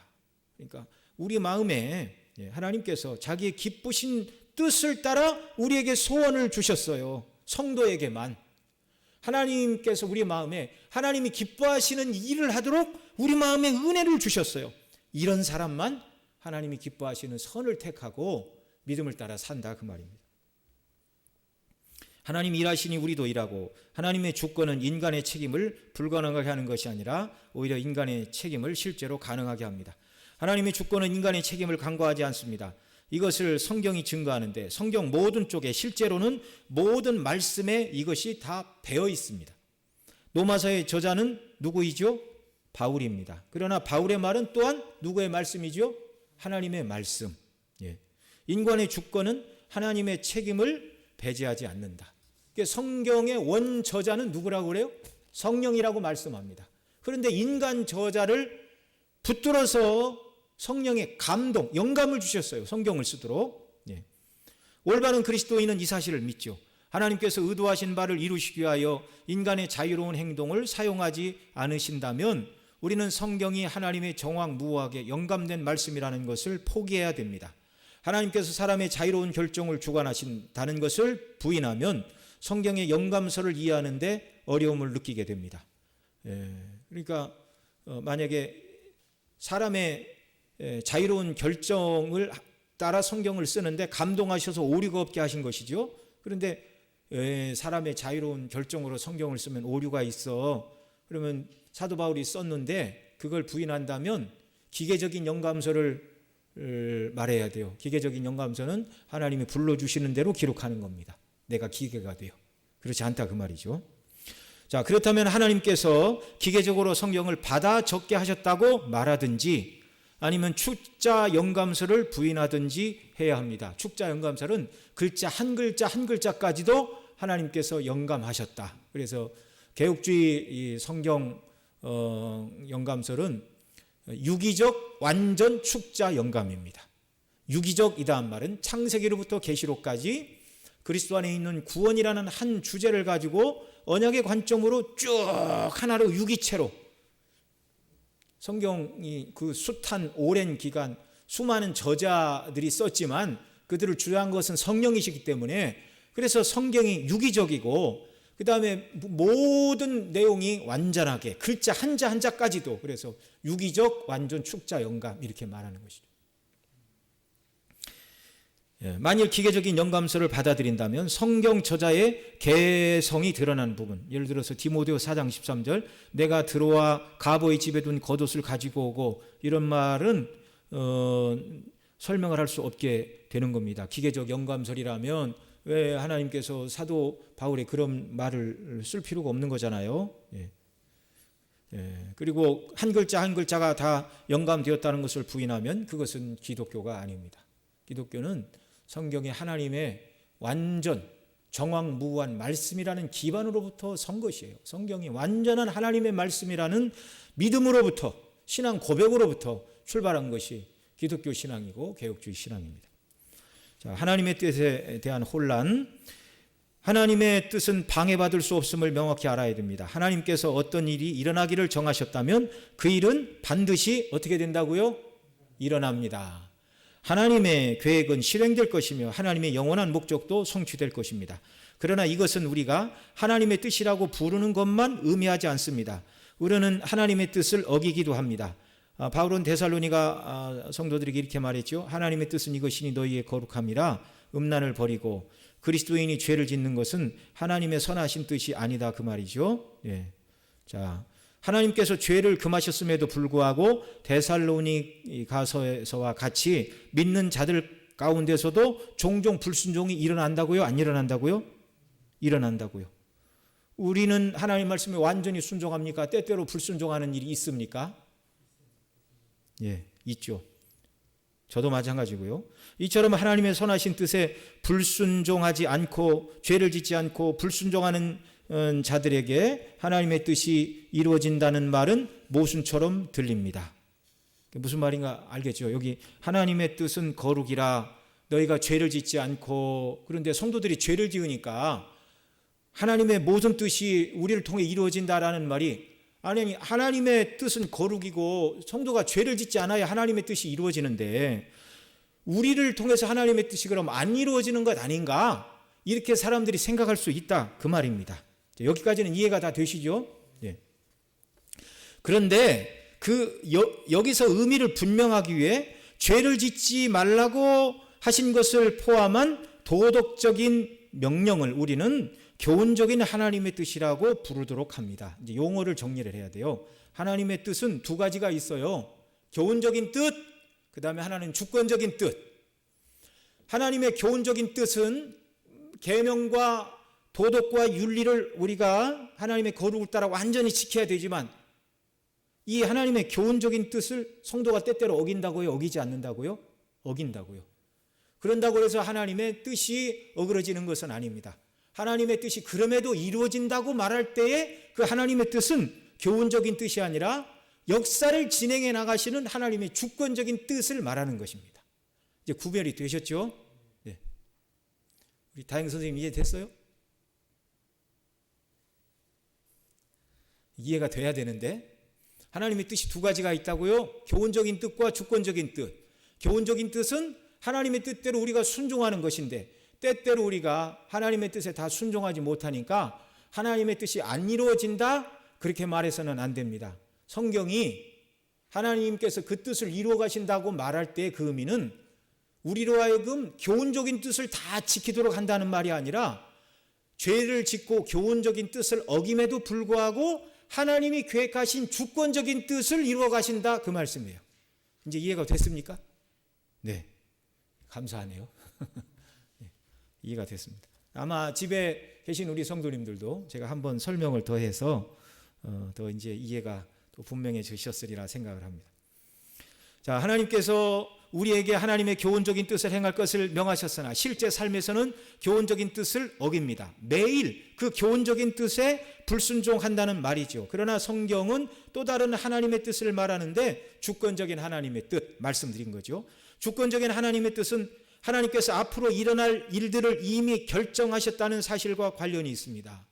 그러니까 우리 마음에 하나님께서 자기의 기쁘신 뜻을 따라 우리에게 소원을 주셨어요. 성도에게만. 하나님께서 우리 마음에 하나님이 기뻐하시는 일을 하도록 우리 마음에 은혜를 주셨어요. 이런 사람만 하나님이 기뻐하시는 선을 택하고 믿음을 따라 산다 그 말입니다. 하나님이 일하시니 우리도 일하고 하나님의 주권은 인간의 책임을 불가능하게 하는 것이 아니라 오히려 인간의 책임을 실제로 가능하게 합니다. 하나님의 주권은 인간의 책임을 강구하지 않습니다. 이것을 성경이 증거하는데 성경 모든 쪽에 실제로는 모든 말씀에 이것이 다 배어 있습니다. 로마서의 저자는 누구이죠? 바울입니다. 그러나 바울의 말은 또한 누구의 말씀이죠? 하나님의 말씀. 인간의 주권은 하나님의 책임을 배제하지 않는다. 성경의 원저자는 누구라고 그래요? 성령이라고 말씀합니다. 그런데 인간 저자를 붙들어서 성령의 감동, 영감을 주셨어요. 성경을 쓰도록. 예. 올바른 그리스도인은 이 사실을 믿죠. 하나님께서 의도하신 바를 이루시기 위하여 인간의 자유로운 행동을 사용하지 않으신다면 우리는 성경이 하나님의 정확무하게 영감된 말씀이라는 것을 포기해야 됩니다. 하나님께서 사람의 자유로운 결정을 주관하신다는 것을 부인하면 성경의 영감서를 이해하는데 어려움을 느끼게 됩니다. 그러니까 만약에 사람의 자유로운 결정을 따라 성경을 쓰는데 감동하셔서 오류가 없게 하신 것이죠. 그런데 사람의 자유로운 결정으로 성경을 쓰면 오류가 있어. 그러면 사도 바울이 썼는데 그걸 부인한다면 기계적인 영감서를 말해야 돼요. 기계적인 영감서는 하나님이 불러주시는 대로 기록하는 겁니다. 내가 기계가 돼요. 그렇지 않다 그 말이죠. 자, 그렇다면 하나님께서 기계적으로 성경을 받아 적게 하셨다고 말하든지 아니면 축자 영감서를 부인하든지 해야 합니다. 축자 영감서는 글자 한 글자까지도 하나님께서 영감하셨다. 그래서 개혁주의 성경 영감서는 유기적 완전 축자 영감입니다. 유기적이다 말은 창세기로부터 계시록까지 그리스도 안에 있는 구원이라는 한 주제를 가지고 언약의 관점으로 쭉 하나로 유기체로 성경이 그 숱한 오랜 기간 수많은 저자들이 썼지만 그들을 주장한 것은 성령이시기 때문에 그래서 성경이 유기적이고 그 다음에 모든 내용이 완전하게 글자 한자 한자까지도 그래서 유기적 완전 축자 영감 이렇게 말하는 것이죠. 만일 기계적인 영감서를 받아들인다면 성경 저자의 개성이 드러나는 부분, 예를 들어서 디모데오 4장 13절 내가 들어와 가보의 집에 둔 겉옷을 가지고 오고 이런 말은 설명을 할 수 없게 되는 겁니다. 기계적 영감설이라면 왜 하나님께서 사도 바울의 그런 말을 쓸 필요가 없는 거잖아요. 그리고 한 글자 한 글자가 다 영감되었다는 것을 부인하면 그것은 기독교가 아닙니다. 기독교는 성경의 하나님의 완전 정확무한 말씀이라는 기반으로부터 선 것이에요. 성경이 완전한 하나님의 말씀이라는 믿음으로부터 신앙 고백으로부터 출발한 것이 기독교 신앙이고 개혁주의 신앙입니다. 자, 하나님의 뜻에 대한 혼란, 하나님의 뜻은 방해받을 수 없음을 명확히 알아야 됩니다. 하나님께서 어떤 일이 일어나기를 정하셨다면 그 일은 반드시 어떻게 된다고요? 일어납니다. 하나님의 계획은 실행될 것이며 하나님의 영원한 목적도 성취될 것입니다. 그러나 이것은 우리가 하나님의 뜻이라고 부르는 것만 의미하지 않습니다. 우리는 하나님의 뜻을 어기기도 합니다. 바울은 데살로니가 성도들에게 이렇게 말했죠. 하나님의 뜻은 이것이니 너희의 거룩함이라 음란을 버리고 그리스도인이 죄를 짓는 것은 하나님의 선하신 뜻이 아니다 그 말이죠. 예. 자, 하나님께서 죄를 금하셨음에도 불구하고 데살로니가서와 같이 믿는 자들 가운데서도 종종 불순종이 일어난다고요? 안 일어난다고요? 일어난다고요. 우리는 하나님 말씀에 완전히 순종합니까? 때때로 불순종하는 일이 있습니까? 예, 있죠. 저도 마찬가지고요. 이처럼 하나님의 선하신 뜻에 불순종하지 않고 죄를 짓지 않고 불순종하는 자들에게 하나님의 뜻이 이루어진다는 말은 모순처럼 들립니다. 무슨 말인가 알겠죠? 여기 하나님의 뜻은 거룩이라 너희가 죄를 짓지 않고 그런데 성도들이 죄를 지으니까 하나님의 모든 뜻이 우리를 통해 이루어진다라는 말이 아니 하나님의 뜻은 거룩이고 성도가 죄를 짓지 않아야 하나님의 뜻이 이루어지는데 우리를 통해서 하나님의 뜻이 그럼 안 이루어지는 것 아닌가? 이렇게 사람들이 생각할 수 있다 그 말입니다. 여기까지는 이해가 다 되시죠? 예. 그런데 여기서 의미를 분명하기 위해 죄를 짓지 말라고 하신 것을 포함한 도덕적인 명령을 우리는 교훈적인 하나님의 뜻이라고 부르도록 합니다. 이제 용어를 정리를 해야 돼요. 하나님의 뜻은 두 가지가 있어요. 교훈적인 뜻, 그 다음에 하나는 주권적인 뜻. 하나님의 교훈적인 뜻은 계명과 도덕과 윤리를 우리가 하나님의 거룩을 따라 완전히 지켜야 되지만 이 하나님의 교훈적인 뜻을 성도가 때때로 어긴다고요? 어기지 않는다고요? 어긴다고요. 그런다고 해서 하나님의 뜻이 어그러지는 것은 아닙니다. 하나님의 뜻이 그럼에도 이루어진다고 말할 때에 그 하나님의 뜻은 교훈적인 뜻이 아니라 역사를 진행해 나가시는 하나님의 주권적인 뜻을 말하는 것입니다. 이제 구별이 되셨죠? 네. 우리 다영 선생님 이해됐어요? 이해가 돼야 되는데 하나님의 뜻이 두 가지가 있다고요. 교훈적인 뜻과 주권적인 뜻. 교훈적인 뜻은 하나님의 뜻대로 우리가 순종하는 것인데 때때로 우리가 하나님의 뜻에 다 순종하지 못하니까 하나님의 뜻이 안 이루어진다 그렇게 말해서는 안 됩니다. 성경이 하나님께서 그 뜻을 이루어 가신다고 말할 때 그 의미는 우리로 하여금 교훈적인 뜻을 다 지키도록 한다는 말이 아니라 죄를 짓고 교훈적인 뜻을 어김에도 불구하고 하나님이 계획하신 주권적인 뜻을 이루어 가신다 그 말씀이에요. 이제 이해가 됐습니까? 네, 감사하네요. 네, 이해가 됐습니다. 아마 집에 계신 우리 성도님들도 제가 한번 설명을 더해서 더 이제 이해가 또 분명해지셨으리라 생각을 합니다. 자, 하나님께서 우리에게 하나님의 교훈적인 뜻을 행할 것을 명하셨으나 실제 삶에서는 교훈적인 뜻을 어깁니다. 매일 그 교훈적인 뜻에 불순종한다는 말이죠. 그러나 성경은 또 다른 하나님의 뜻을 말하는데 주권적인 하나님의 뜻 말씀드린 거죠. 주권적인 하나님의 뜻은 하나님께서 앞으로 일어날 일들을 이미 결정하셨다는 사실과 관련이 있습니다.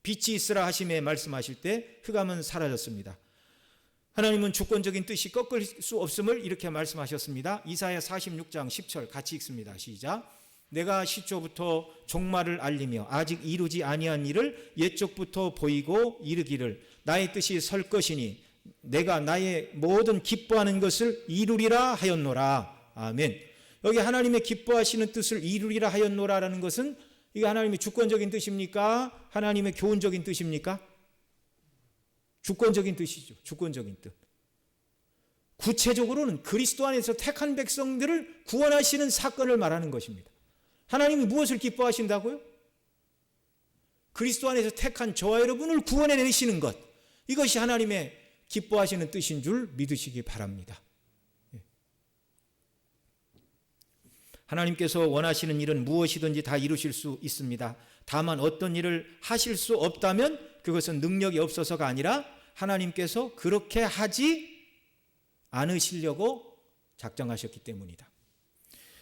빛이 있으라 하심에 말씀하실 때 흑암은 사라졌습니다. 하나님은 주권적인 뜻이 꺾을 수 없음을 이렇게 말씀하셨습니다. 이사야 46장 10절 같이 읽습니다. 시작. 내가 시초부터 종말을 알리며 아직 이루지 아니한 일을 옛적부터 보이고 이르기를 나의 뜻이 설 것이니 내가 나의 모든 기뻐하는 것을 이루리라 하였노라. 아멘. 여기 하나님의 기뻐하시는 뜻을 이루리라 하였노라라는 것은 이게 하나님의 주권적인 뜻입니까? 하나님의 교훈적인 뜻입니까? 주권적인 뜻이죠. 주권적인 뜻. 구체적으로는 그리스도 안에서 택한 백성들을 구원하시는 사건을 말하는 것입니다. 하나님이 무엇을 기뻐하신다고요? 그리스도 안에서 택한 저와 여러분을 구원해내시는 것. 이것이 하나님의 기뻐하시는 뜻인 줄 믿으시기 바랍니다. 하나님께서 원하시는 일은 무엇이든지 다 이루실 수 있습니다. 다만 어떤 일을 하실 수 없다면 그것은 능력이 없어서가 아니라 하나님께서 그렇게 하지 않으시려고 작정하셨기 때문이다.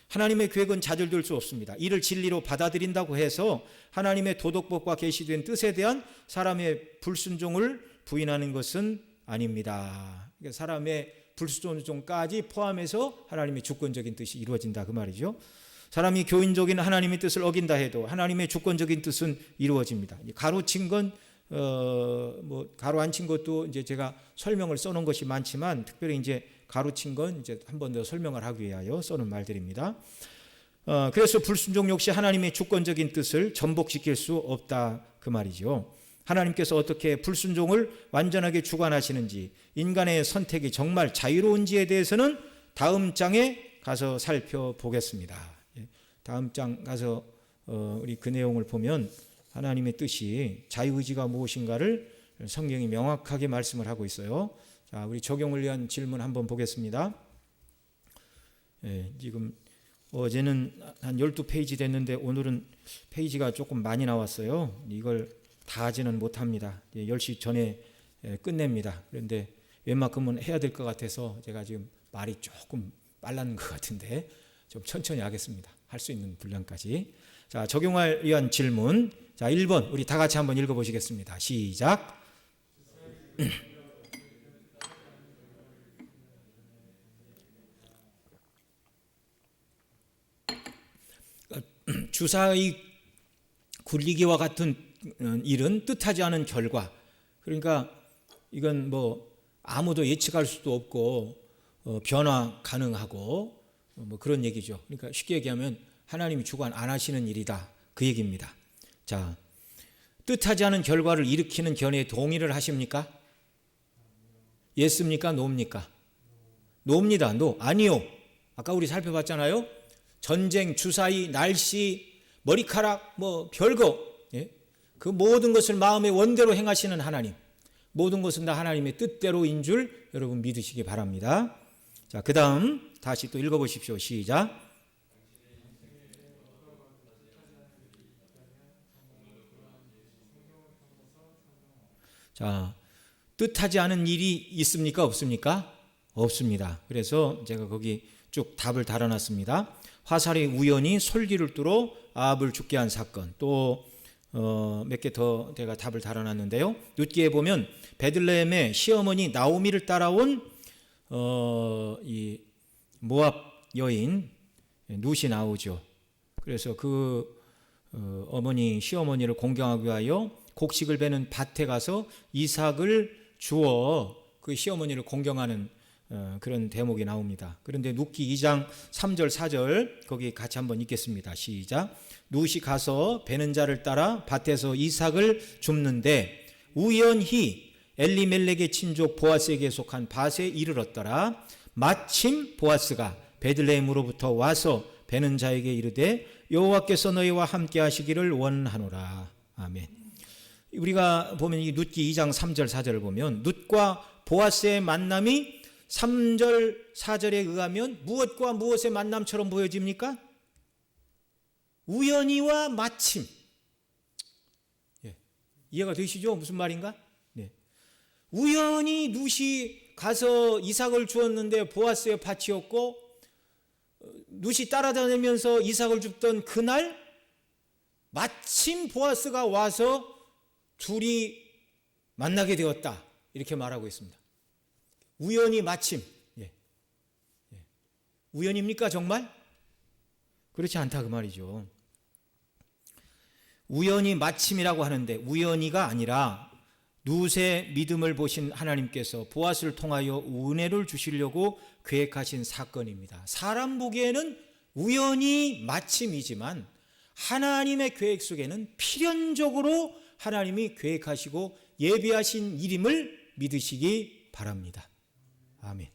하나님의 계획은 좌절될 수 없습니다. 이를 진리로 받아들인다고 해서 하나님의 도덕법과 계시된 뜻에 대한 사람의 불순종을 부인하는 것은 아닙니다. 사람의 불순종까지 포함해서 하나님의 주권적인 뜻이 이루어진다 그 말이죠. 사람이 교인적인 하나님의 뜻을 어긴다 해도 하나님의 주권적인 뜻은 이루어집니다. 가로친 건 가로 안 친 것도 이제 제가 설명을 써놓은 것이 많지만 특별히 이제 가로친 건 이제 한 번 더 설명을 하기 위하여 써놓은 말들입니다. 그래서 불순종 역시 하나님의 주권적인 뜻을 전복시킬 수 없다 그 말이죠. 하나님께서 어떻게 불순종을 완전하게 주관하시는지 인간의 선택이 정말 자유로운지에 대해서는 다음 장에 가서 살펴보겠습니다. 다음 장 가서 우리 그 내용을 보면 하나님의 뜻이 자유의지가 무엇인가를 성경이 명확하게 말씀을 하고 있어요. 자, 우리 적용을 위한 질문 한번 보겠습니다. 지금 어제는 한 12페이지 됐는데 오늘은 페이지가 조금 많이 나왔어요. 이걸 다 하지는 못합니다. 10시 전에 끝냅니다. 그런데 웬만큼은 해야 될 것 같아서 제가 지금 말이 조금 빨랐는 것 같은데 좀 천천히 하겠습니다. 할 수 있는 분량까지. 자, 적용을 위한 질문. 자, 1번 우리 다 같이 한번 읽어보시겠습니다. 시작. 주사의 굴리기와 같은 일은 뜻하지 않은 결과. 그러니까 이건 뭐 아무도 예측할 수도 없고 변화 가능하고 뭐 그런 얘기죠. 그러니까 쉽게 얘기하면 하나님이 주관 안 하시는 일이다 그 얘기입니다. 자, 뜻하지 않은 결과를 일으키는 견해에 동의를 하십니까? 예스입니까? 노입니까? 노입니다. 노. 아니요. 아까 우리 살펴봤잖아요. 전쟁, 주사위, 날씨, 머리카락, 뭐 별거, 그 모든 것을 마음의 원대로 행하시는 하나님, 모든 것은 다 하나님의 뜻대로인 줄 여러분 믿으시기 바랍니다. 자, 그 다음 다시 또 읽어보십시오. 시작. 자, 뜻하지 않은 일이 있습니까? 없습니까? 없습니다. 그래서 제가 거기 쭉 답을 달아놨습니다. 화살이 우연히 솔기를 뚫어 아합을 죽게 한 사건. 또 몇 개 더 제가 답을 달아놨는데요. 룻기에 보면 베들레헴의 시어머니 나오미를 따라온 이 모압 여인 룻이 나오죠. 그래서 그 어머니 시어머니를 공경하기 위하여 곡식을 베는 밭에 가서 이삭을 주어 그 시어머니를 공경하는 그런 대목이 나옵니다. 그런데 룻기 2장 3절 4절 거기 같이 한번 읽겠습니다. 시작. 룻이 가서 베는 자를 따라 밭에서 이삭을 줍는데 우연히 엘리멜렉의 친족 보아스에게 속한 밭에 이르렀더라. 마침 보아스가 베들레헴으로부터 와서 베는 자에게 이르되 여호와께서 너희와 함께 하시기를 원하노라. 아멘. 우리가 보면 이 룻기 2장 3절 4절을 보면 룻과 보아스의 만남이 3절 4절에 의하면 무엇과 무엇의 만남처럼 보여집니까? 우연히와 마침. 예. 이해가 되시죠? 무슨 말인가? 네. 우연히 룻이 가서 이삭을 주었는데 보아스의 밭이었고 룻이 따라다니면서 이삭을 줍던 그날 마침 보아스가 와서 둘이 만나게 되었다. 이렇게 말하고 있습니다. 우연히 마침. 예. 예. 우연입니까 정말? 그렇지 않다 그 말이죠. 우연히 마침이라고 하는데 우연히가 아니라 룻의 믿음을 보신 하나님께서 보아스를 통하여 은혜를 주시려고 계획하신 사건입니다. 사람 보기에는 우연히 마침이지만 하나님의 계획 속에는 필연적으로 하나님이 계획하시고 예비하신 일임을 믿으시기 바랍니다. 아멘.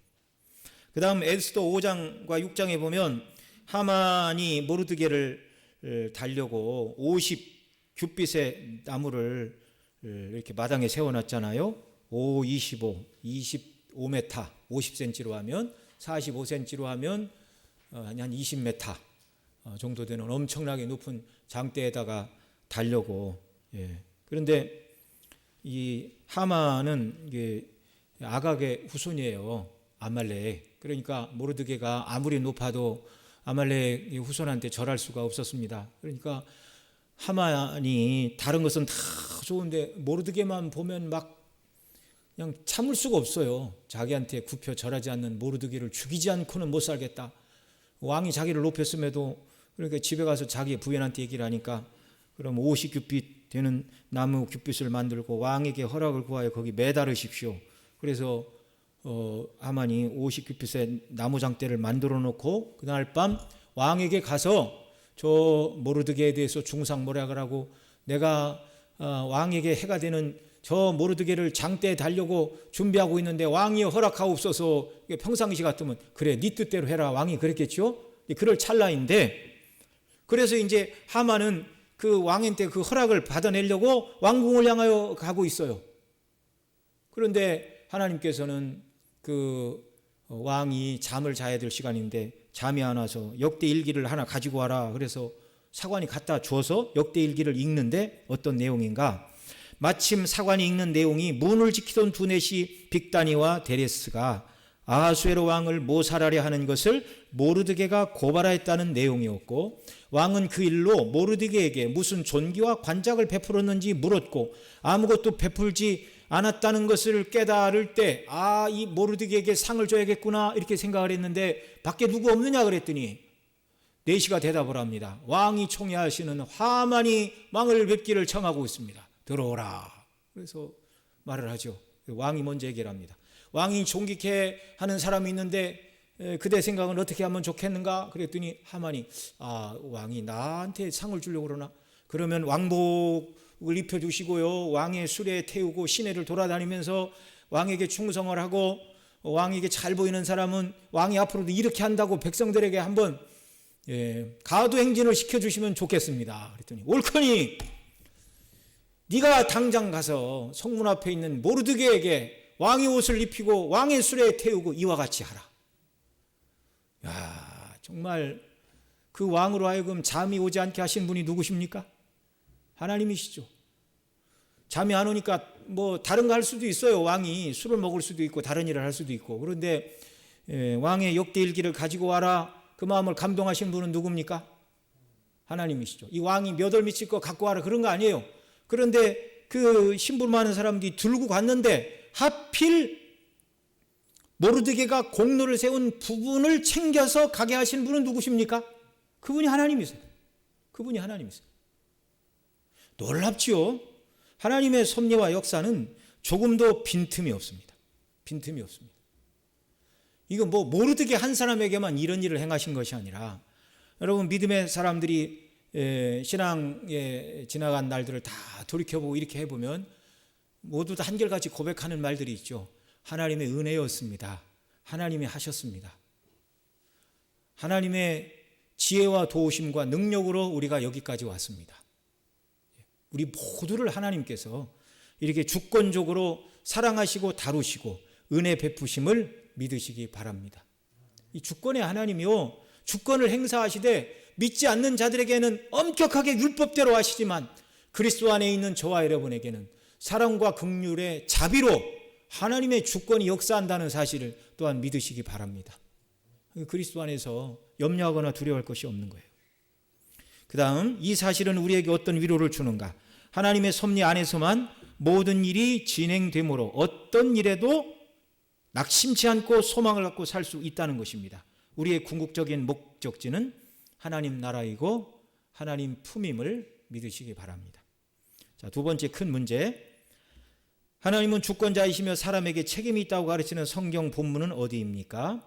그 다음 에스더 5장과 6장에 보면 하만이 모르드게를 달려고 50규빗의 나무를 이렇게 마당에 세워놨잖아요. 5, 25, 25m, 50cm로 하면 45cm로 하면 한 20m 정도 되는 엄청나게 높은 장대에다가 달려고. 예. 그런데 이 하만은 이게 아각의 후손이에요. 아말렉. 그러니까 모르드게가 아무리 높아도 아말렉 후손한테 절할 수가 없었습니다. 그러니까 하만이 다른 것은 다 좋은데 모르드게만 보면 막 그냥 참을 수가 없어요. 자기한테 굽혀 절하지 않는 모르드게를 죽이지 않고는 못 살겠다. 왕이 자기를 높였음에도 그러니까 집에 가서 자기 부인한테 얘기를 하니까 그럼 50규빗 되는 나무 규빗을 만들고 왕에게 허락을 구하여 거기 매달으십시오. 그래서 하만이 50규빗의 나무 장대를 만들어 놓고 그날 밤 왕에게 가서 저 모르드게에 대해서 중상모략을 하고 내가 왕에게 해가 되는 저 모르드게를 장대에 달려고 준비하고 있는데 왕이 허락하옵소서. 평상시 같으면 그래 네 뜻대로 해라 왕이 그랬겠죠. 그럴 찰나인데 그래서 이제 하만은 그 왕한테 그 허락을 받아내려고 왕궁을 향하여 가고 있어요. 그런데 하나님께서는 그 왕이 잠을 자야 될 시간인데 잠이 안 와서 역대일기를 하나 가지고 와라. 그래서 사관이 갖다 줘서 역대일기를 읽는데 어떤 내용인가? 마침 사관이 읽는 내용이 문을 지키던 두넷이 빅다니와 데레스가 아하수에로 왕을 모살하려 하는 것을 모르드게가 고발하였다는 내용이었고 왕은 그 일로 모르드게에게 무슨 존귀와 관작을 베풀었는지 물었고 아무것도 베풀지 않았다는 것을 깨달을 때 이 모르드게에게 상을 줘야겠구나 이렇게 생각을 했는데 밖에 누구 없느냐 그랬더니 내시가 대답을 합니다. 왕이 총애하시는 하만이 왕을 뵙기를 청하고 있습니다. 들어오라. 그래서 말을 하죠. 왕이 먼저 얘기를 합니다. 왕이 존귀케 하는 사람이 있는데 그대 생각은 어떻게 하면 좋겠는가? 그랬더니 하만이 왕이 나한테 상을 주려고 그러나? 그러면 왕복을 입혀주시고요. 왕의 수레에 태우고 시내를 돌아다니면서 왕에게 충성을 하고 왕에게 잘 보이는 사람은 왕이 앞으로도 이렇게 한다고 백성들에게 한번 가도행진을 시켜주시면 좋겠습니다. 그랬더니 옳거니 네가 당장 가서 성문 앞에 있는 모르드게에게 왕의 옷을 입히고 왕의 수레에 태우고 이와 같이 하라. 야, 정말 그 왕으로 하여금 잠이 오지 않게 하신 분이 누구십니까? 하나님이시죠. 잠이 안 오니까 뭐 다른 거 할 수도 있어요. 왕이 술을 먹을 수도 있고 다른 일을 할 수도 있고. 그런데 왕의 역대일기를 가지고 와라, 그 마음을 감동하신 분은 누굽니까? 하나님이시죠. 이 왕이 몇 월 미칠 거 갖고 와라, 그런 거 아니에요. 그런데 그 신분 많은 사람들이 들고 갔는데 하필 모르드게가 공로를 세운 부분을 챙겨서 가게 하신 분은 누구십니까? 그분이 하나님이세요. 그분이 하나님이세요. 놀랍지요? 하나님의 섭리와 역사는 조금도 빈틈이 없습니다. 빈틈이 없습니다. 이거 뭐 모르드게 한 사람에게만 이런 일을 행하신 것이 아니라, 여러분 믿음의 사람들이 신앙에 지나간 날들을 다 돌이켜보고 이렇게 해보면 모두 다 한결같이 고백하는 말들이 있죠. 하나님의 은혜였습니다. 하나님이 하셨습니다. 하나님의 지혜와 도우심과 능력으로 우리가 여기까지 왔습니다. 우리 모두를 하나님께서 이렇게 주권적으로 사랑하시고 다루시고 은혜 베푸심을 믿으시기 바랍니다. 이 주권의 하나님이요, 주권을 행사하시되 믿지 않는 자들에게는 엄격하게 율법대로 하시지만 그리스도 안에 있는 저와 여러분에게는 사랑과 긍휼의 자비로 하나님의 주권이 역사한다는 사실을 또한 믿으시기 바랍니다. 그리스도 안에서 염려하거나 두려워할 것이 없는 거예요. 그 다음, 이 사실은 우리에게 어떤 위로를 주는가? 하나님의 섭리 안에서만 모든 일이 진행되므로 어떤 일에도 낙심치 않고 소망을 갖고 살 수 있다는 것입니다. 우리의 궁극적인 목적지는 하나님 나라이고 하나님 품임을 믿으시기 바랍니다. 자, 두 번째 큰 문제. 하나님은 주권자이시며 사람에게 책임이 있다고 가르치는 성경 본문은 어디입니까?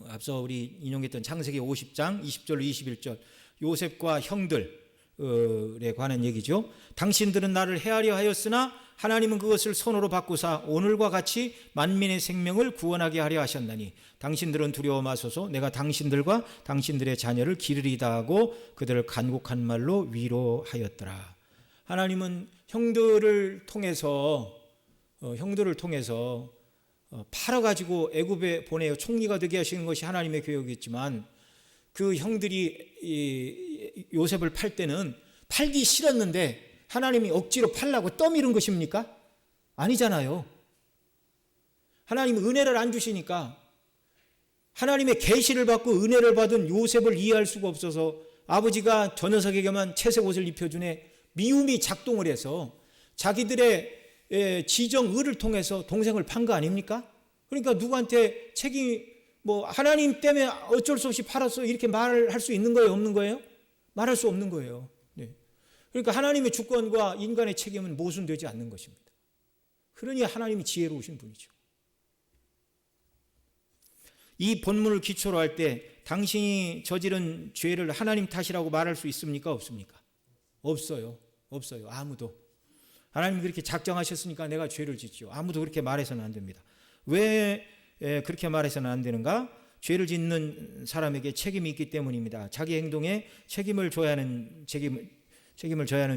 앞서 우리 인용했던 창세기 50장 20절 21절, 요셉과 형들에 관한 얘기죠. 당신들은 나를 해하려 하였으나 하나님은 그것을 선으로 바꾸사 오늘과 같이 만민의 생명을 구원하게 하려 하셨나니 당신들은 두려워 마소서. 내가 당신들과 당신들의 자녀를 기르리다 하고 그들을 간곡한 말로 위로하였더라. 하나님은 형들을 통해서 팔아가지고 애굽에 보내어 총리가 되게 하시는 것이 하나님의 계획이었지만, 그 형들이 요셉을 팔 때는 팔기 싫었는데 하나님이 억지로 팔라고 떠미른 것입니까? 아니잖아요. 하나님은 은혜를 안 주시니까, 하나님의 계시를 받고 은혜를 받은 요셉을 이해할 수가 없어서 아버지가 저 녀석에게만 채색 옷을 입혀주네 미움이 작동을 해서 자기들의 지정의를 통해서 동생을 판 거 아닙니까? 그러니까 누구한테 하나님 때문에 어쩔 수 없이 팔았어 이렇게 말할 수 있는 거예요, 없는 거예요? 말할 수 없는 거예요. 네. 그러니까 하나님의 주권과 인간의 책임은 모순되지 않는 것입니다. 그러니 하나님이 지혜로우신 분이죠. 이 본문을 기초로 할 때 당신이 저지른 죄를 하나님 탓이라고 말할 수 있습니까, 없습니까? 없어요. 아무도. 하나님이 그렇게 작정하셨으니까 내가 죄를 짓죠. 아무도 그렇게 말해서는 안 됩니다. 왜 그렇게 말해서는 안 되는가? 죄를 짓는 사람에게 책임이 있기 때문입니다. 자기 행동에 책임을 져야 하는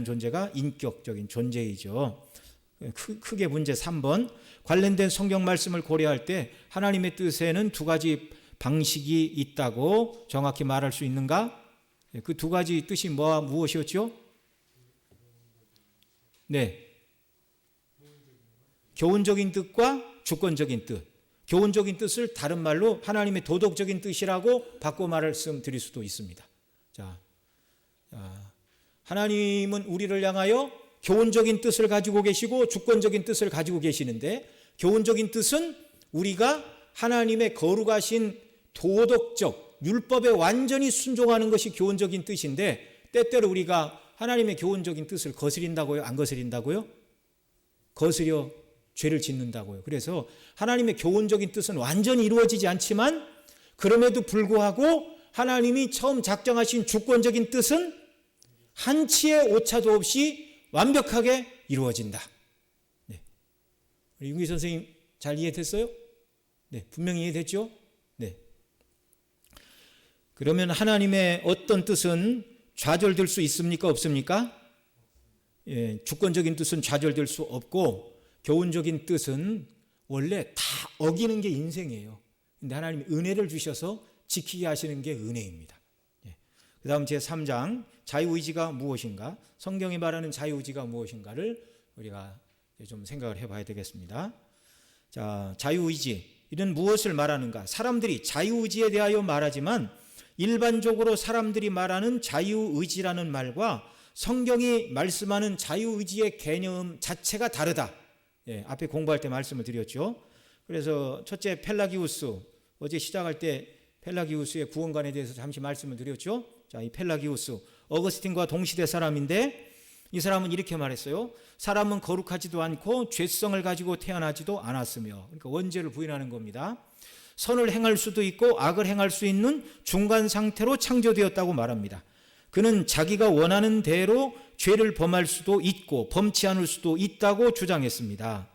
존재가 인격적인 존재이죠. 크게 문제 3번. 관련된 성경 말씀을 고려할 때 하나님의 뜻에는 두 가지 방식이 있다고 정확히 말할 수 있는가? 그 두 가지 뜻이 무엇이었죠? 네. 교훈적인 뜻과 주권적인 뜻. 교훈적인 뜻을 다른 말로 하나님의 도덕적인 뜻이라고 바꿔 말씀드릴 수도 있습니다. 자, 하나님은 우리를 향하여 교훈적인 뜻을 가지고 계시고 주권적인 뜻을 가지고 계시는데, 교훈적인 뜻은 우리가 하나님의 거룩하신 도덕적 율법에 완전히 순종하는 것이 교훈적인 뜻인데, 때때로 우리가 하나님의 교훈적인 뜻을 거스린다고요? 안 거스린다고요? 거스려 죄를 짓는다고요. 그래서 하나님의 교훈적인 뜻은 완전히 이루어지지 않지만, 그럼에도 불구하고 하나님이 처음 작정하신 주권적인 뜻은 한치의 오차도 없이 완벽하게 이루어진다. 네. 우리 윤기 선생님 잘 이해됐어요? 네, 분명히 이해됐죠? 네. 그러면 하나님의 어떤 뜻은 좌절될 수 있습니까, 없습니까? 예, 주권적인 뜻은 좌절될 수 없고 교훈적인 뜻은 원래 다 어기는 게 인생이에요. 근데 하나님이 은혜를 주셔서 지키게 하시는 게 은혜입니다. 예. 그 다음 제3장 자유의지가 무엇인가? 성경이 말하는 자유의지가 무엇인가를 우리가 좀 생각을 해봐야 되겠습니다. 자, 자유의지. 이는 무엇을 말하는가? 사람들이 자유의지에 대하여 말하지만 일반적으로 사람들이 말하는 자유의지라는 말과 성경이 말씀하는 자유의지의 개념 자체가 다르다. 앞에 공부할 때 말씀을 드렸죠. 그래서 첫째 펠라기우스, 어제 시작할 때 펠라기우스의 구원관에 대해서 잠시 말씀을 드렸죠. 자, 이 펠라기우스, 어거스틴과 동시대 사람인데 이 사람은 이렇게 말했어요. 사람은 거룩하지도 않고 죄성을 가지고 태어나지도 않았으며, 그러니까 원죄를 부인하는 겁니다. 선을 행할 수도 있고 악을 행할 수 있는 중간 상태로 창조되었다고 말합니다. 그는 자기가 원하는 대로 죄를 범할 수도 있고 범치 않을 수도 있다고 주장했습니다.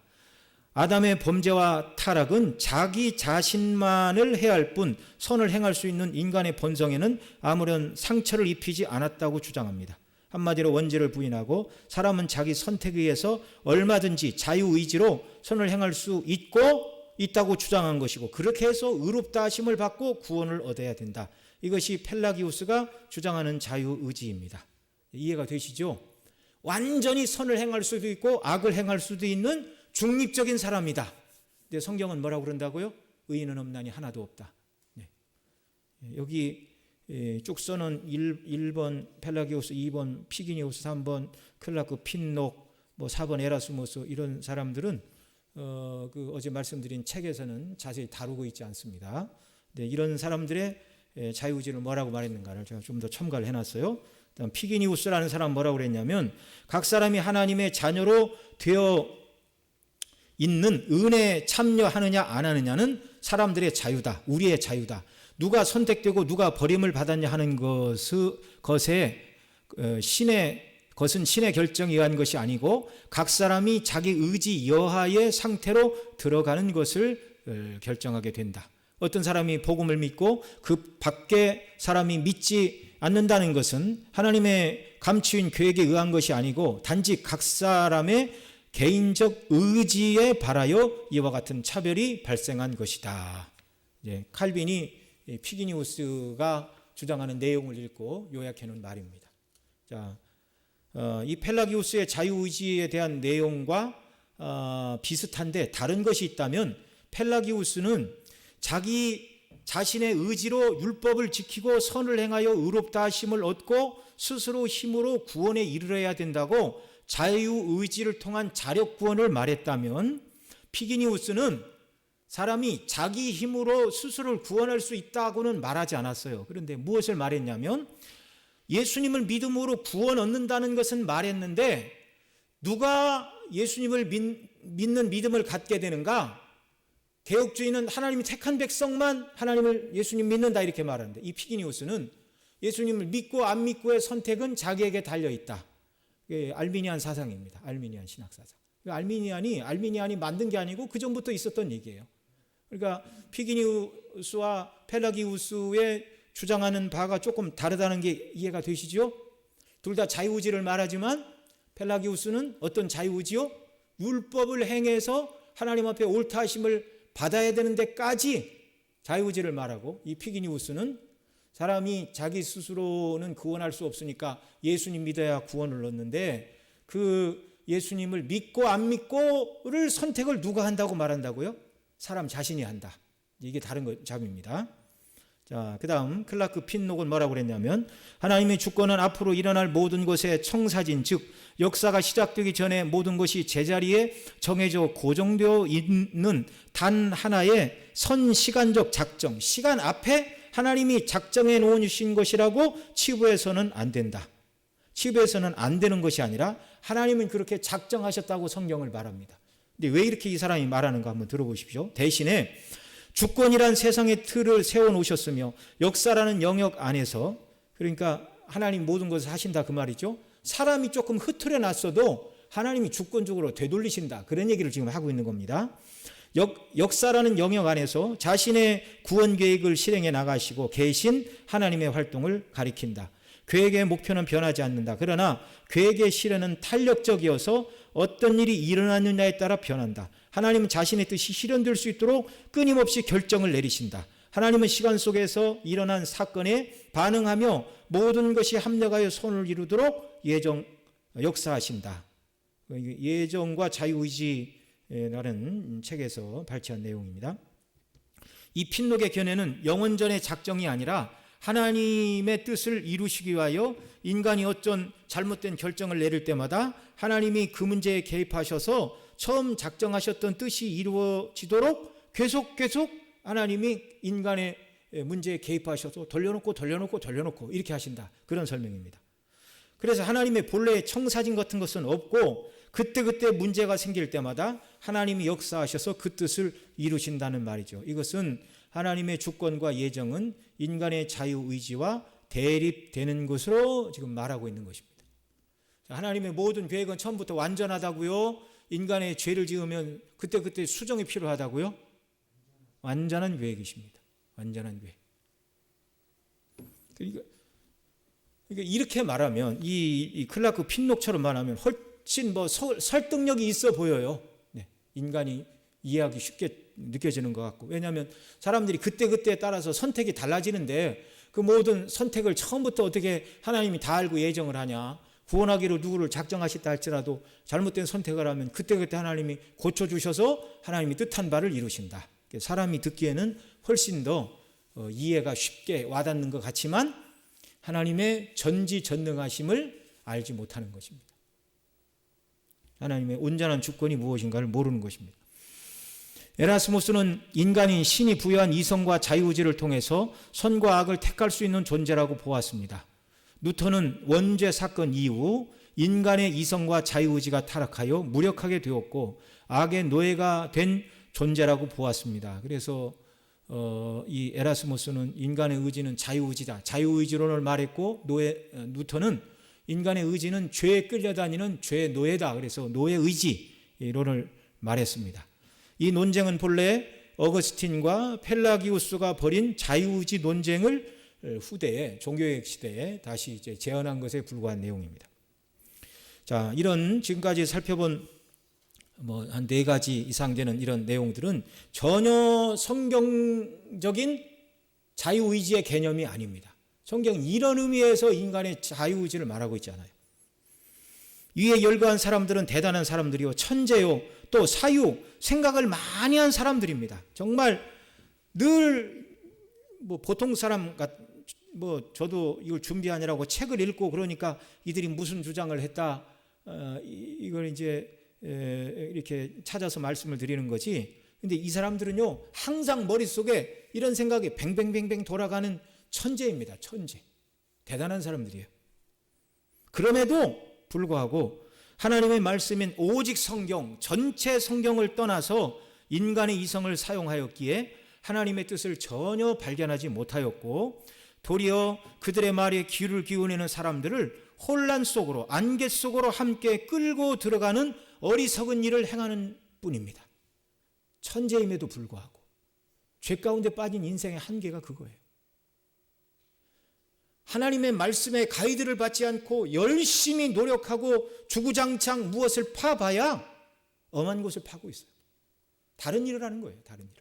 아담의 범죄와 타락은 자기 자신만을 해할 뿐 선을 행할 수 있는 인간의 본성에는 아무런 상처를 입히지 않았다고 주장합니다. 한마디로 원죄를 부인하고 사람은 자기 선택에 의해서 얼마든지 자유의지로 선을 행할 수 있다고 주장한 것이고, 그렇게 해서 의롭다 하심을 받고 구원을 얻어야 된다. 이것이 펠라기우스가 주장하는 자유의지입니다. 이해가 되시죠? 완전히 선을 행할 수도 있고 악을 행할 수도 있는 중립적인 사람이다. 근데 성경은 뭐라고 그런다고요? 의인은 없나니 하나도 없다. 네. 여기 쭉 써는 1번 펠라기우스, 2번 피기니우스, 3번 클라크 핀녹, 4번 에라스무스, 이런 사람들은 어제 말씀드린 책에서는 자세히 다루고 있지 않습니다. 네, 이런 사람들의 자유의지를 뭐라고 말했는가를 제가 좀 더 첨가를 해놨어요. 다음 피기니우스라는 사람은 뭐라고 그랬냐면, 각 사람이 하나님의 자녀로 되어 있는 은혜에 참여하느냐 안 하느냐는 사람들의 자유다. 우리의 자유다. 누가 선택되고 누가 버림을 받았냐 하는 것은 신의 결정에 의한 것이 아니고 각 사람이 자기 의지 여하의 상태로 들어가는 것을 결정하게 된다. 어떤 사람이 복음을 믿고 그 밖에 사람이 믿지 않는다는 것은 하나님의 감추인 계획에 의한 것이 아니고 단지 각 사람의 개인적 의지에 발하여 이와 같은 차별이 발생한 것이다. 칼빈이 피기니우스가 주장하는 내용을 읽고 요약해 놓은 말입니다. 자, 이 펠라기우스의 자유의지에 대한 내용과 비슷한데 다른 것이 있다면, 펠라기우스는 자기 자신의 의지로 율법을 지키고 선을 행하여 의롭다 하심을 얻고 스스로 힘으로 구원에 이르러야 된다고 자유의지를 통한 자력 구원을 말했다면, 피기니우스는 사람이 자기 힘으로 스스로를 구원할 수 있다고는 말하지 않았어요. 그런데 무엇을 말했냐면, 예수님을 믿음으로 구원 얻는다는 것은 말했는데 누가 예수님을 믿는 믿음을 갖게 되는가? 개혁주의는 하나님이 택한 백성만 예수님 믿는다 이렇게 말하는데, 이 피기니우스는 예수님을 믿고 안 믿고의 선택은 자기에게 달려있다. 알미니안 사상입니다. 알미니안 신학사상. 알미니안이 만든 게 아니고 그 전부터 있었던 얘기예요. 그러니까 피기니우스와 펠라기우스의 주장하는 바가 조금 다르다는 게 이해가 되시죠? 둘 다 자유의지를 말하지만 펠라기우스는 어떤 자유의지요? 율법을 행해서 하나님 앞에 옳다 하심을 받아야 되는 데까지 자유의지를 말하고, 이 피기니우스는 사람이 자기 스스로는 구원할 수 없으니까 예수님 믿어야 구원을 얻는데, 그 예수님을 믿고 안 믿고를 선택을 누가 한다고 말한다고요? 사람 자신이 한다. 이게 다른 점입니다. 자, 그 다음 클라크 핀녹은 뭐라고 그랬냐면, 하나님의 주권은 앞으로 일어날 모든 것의 청사진, 즉 역사가 시작되기 전에 모든 것이 제자리에 정해져 고정되어 있는 단 하나의 선시간적 작정, 시간 앞에 하나님이 작정해 놓으신 것이라고 치부해서는 안 된다. 치부해서는 안 되는 것이 아니라 하나님은 그렇게 작정하셨다고 성경을 말합니다. 근데 왜 이렇게 이 사람이 말하는가 한번 들어보십시오. 대신에 주권이란 세상의 틀을 세워놓으셨으며 역사라는 영역 안에서, 그러니까 하나님 모든 것을 하신다 그 말이죠. 사람이 조금 흐트려 놨어도 하나님이 주권적으로 되돌리신다, 그런 얘기를 지금 하고 있는 겁니다. 역사라는 영역 안에서 자신의 구원 계획을 실행해 나가시고 계신 하나님의 활동을 가리킨다. 계획의 목표는 변하지 않는다. 그러나 계획의 실현은 탄력적이어서 어떤 일이 일어나느냐에 따라 변한다. 하나님은 자신의 뜻이 실현될 수 있도록 끊임없이 결정을 내리신다. 하나님은 시간 속에서 일어난 사건에 반응하며 모든 것이 합력하여 선을 이루도록 역사하신다. 예정과 자유의지라는 책에서 발췌한 내용입니다. 이 핀록의 견해는 영원전의 작정이 아니라 하나님의 뜻을 이루시기 위하여 인간이 어떤 잘못된 결정을 내릴 때마다 하나님이 그 문제에 개입하셔서 처음 작정하셨던 뜻이 이루어지도록 계속 하나님이 인간의 문제에 개입하셔서 돌려놓고 이렇게 하신다. 그런 설명입니다. 그래서 하나님의 본래의 청사진 같은 것은 없고 그때 문제가 생길 때마다 하나님이 역사하셔서 그 뜻을 이루신다는 말이죠. 이것은 하나님의 주권과 예정은 인간의 자유의지와 대립되는 것으로 지금 말하고 있는 것입니다. 하나님의 모든 계획은 처음부터 완전하다고요? 인간의 죄를 지으면 그때 수정이 필요하다고요? 완전한 계획이십니다. 완전한 계획. 그러니까 이렇게 말하면 이 클라크 핀록처럼 말하면 훨씬 설득력이 있어 보여요. 네, 인간이 이해하기 쉽게 느껴지는 것 같고. 왜냐하면 사람들이 그때에 따라서 선택이 달라지는데 그 모든 선택을 처음부터 어떻게 하나님이 다 알고 예정을 하냐. 구원하기로 누구를 작정하셨다 할지라도 잘못된 선택을 하면 그때 하나님이 고쳐주셔서 하나님이 뜻한 바를 이루신다. 사람이 듣기에는 훨씬 더 이해가 쉽게 와닿는 것 같지만 하나님의 전지전능하심을 알지 못하는 것입니다. 하나님의 온전한 주권이 무엇인가를 모르는 것입니다. 에라스무스는 인간이 신이 부여한 이성과 자유의지를 통해서 선과 악을 택할 수 있는 존재라고 보았습니다. 누턴은 원죄 사건 이후 인간의 이성과 자유의지가 타락하여 무력하게 되었고 악의 노예가 된 존재라고 보았습니다. 그래서 이 에라스무스는 인간의 의지는 자유의지다. 자유의지론을 말했고 누턴은 인간의 의지는 죄에 끌려다니는 죄의 노예다. 그래서 노예의지론을 말했습니다. 이 논쟁은 본래 어거스틴과 펠라기우스가 벌인 자유의지 논쟁을 후대에 종교개혁 시대에 다시 이제 재현한 것에 불과한 내용입니다. 자, 이런 지금까지 살펴본 한 4가지 이상 되는 이런 내용들은 전혀 성경적인 자유의지의 개념이 아닙니다. 성경은 이런 의미에서 인간의 자유의지를 말하고 있잖아요. 위에 열거한 사람들은 대단한 사람들이요, 천재요, 또 사유, 생각을 많이 한 사람들입니다. 정말 늘 보통 사람 저도 이걸 준비하느라고 책을 읽고 그러니까 이들이 무슨 주장을 했다, 이걸 이제 이렇게 찾아서 말씀을 드리는 거지. 근데 이 사람들은요, 항상 머릿속에 이런 생각이 뱅뱅뱅뱅 돌아가는 천재입니다. 천재. 대단한 사람들이에요. 그럼에도 불구하고 하나님의 말씀인 오직 성경, 전체 성경을 떠나서 인간의 이성을 사용하였기에 하나님의 뜻을 전혀 발견하지 못하였고, 도리어 그들의 말에 귀를 기울이는 사람들을 혼란 속으로, 안개 속으로 함께 끌고 들어가는 어리석은 일을 행하는 뿐입니다. 천재임에도 불구하고 죄 가운데 빠진 인생의 한계가 그거예요. 하나님의 말씀에 가이드를 받지 않고 열심히 노력하고 주구장창 무엇을 파봐야 엄한 곳을 파고 있어요. 다른 일을 하는 거예요. 다른 일을.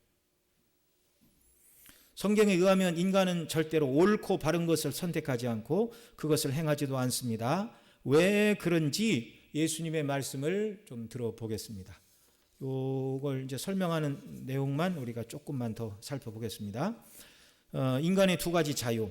성경에 의하면 인간은 절대로 옳고 바른 것을 선택하지 않고 그것을 행하지도 않습니다. 왜 그런지 예수님의 말씀을 좀 들어보겠습니다. 이걸 이제 설명하는 내용만 우리가 조금만 더 살펴보겠습니다. 인간의 2가지 자유.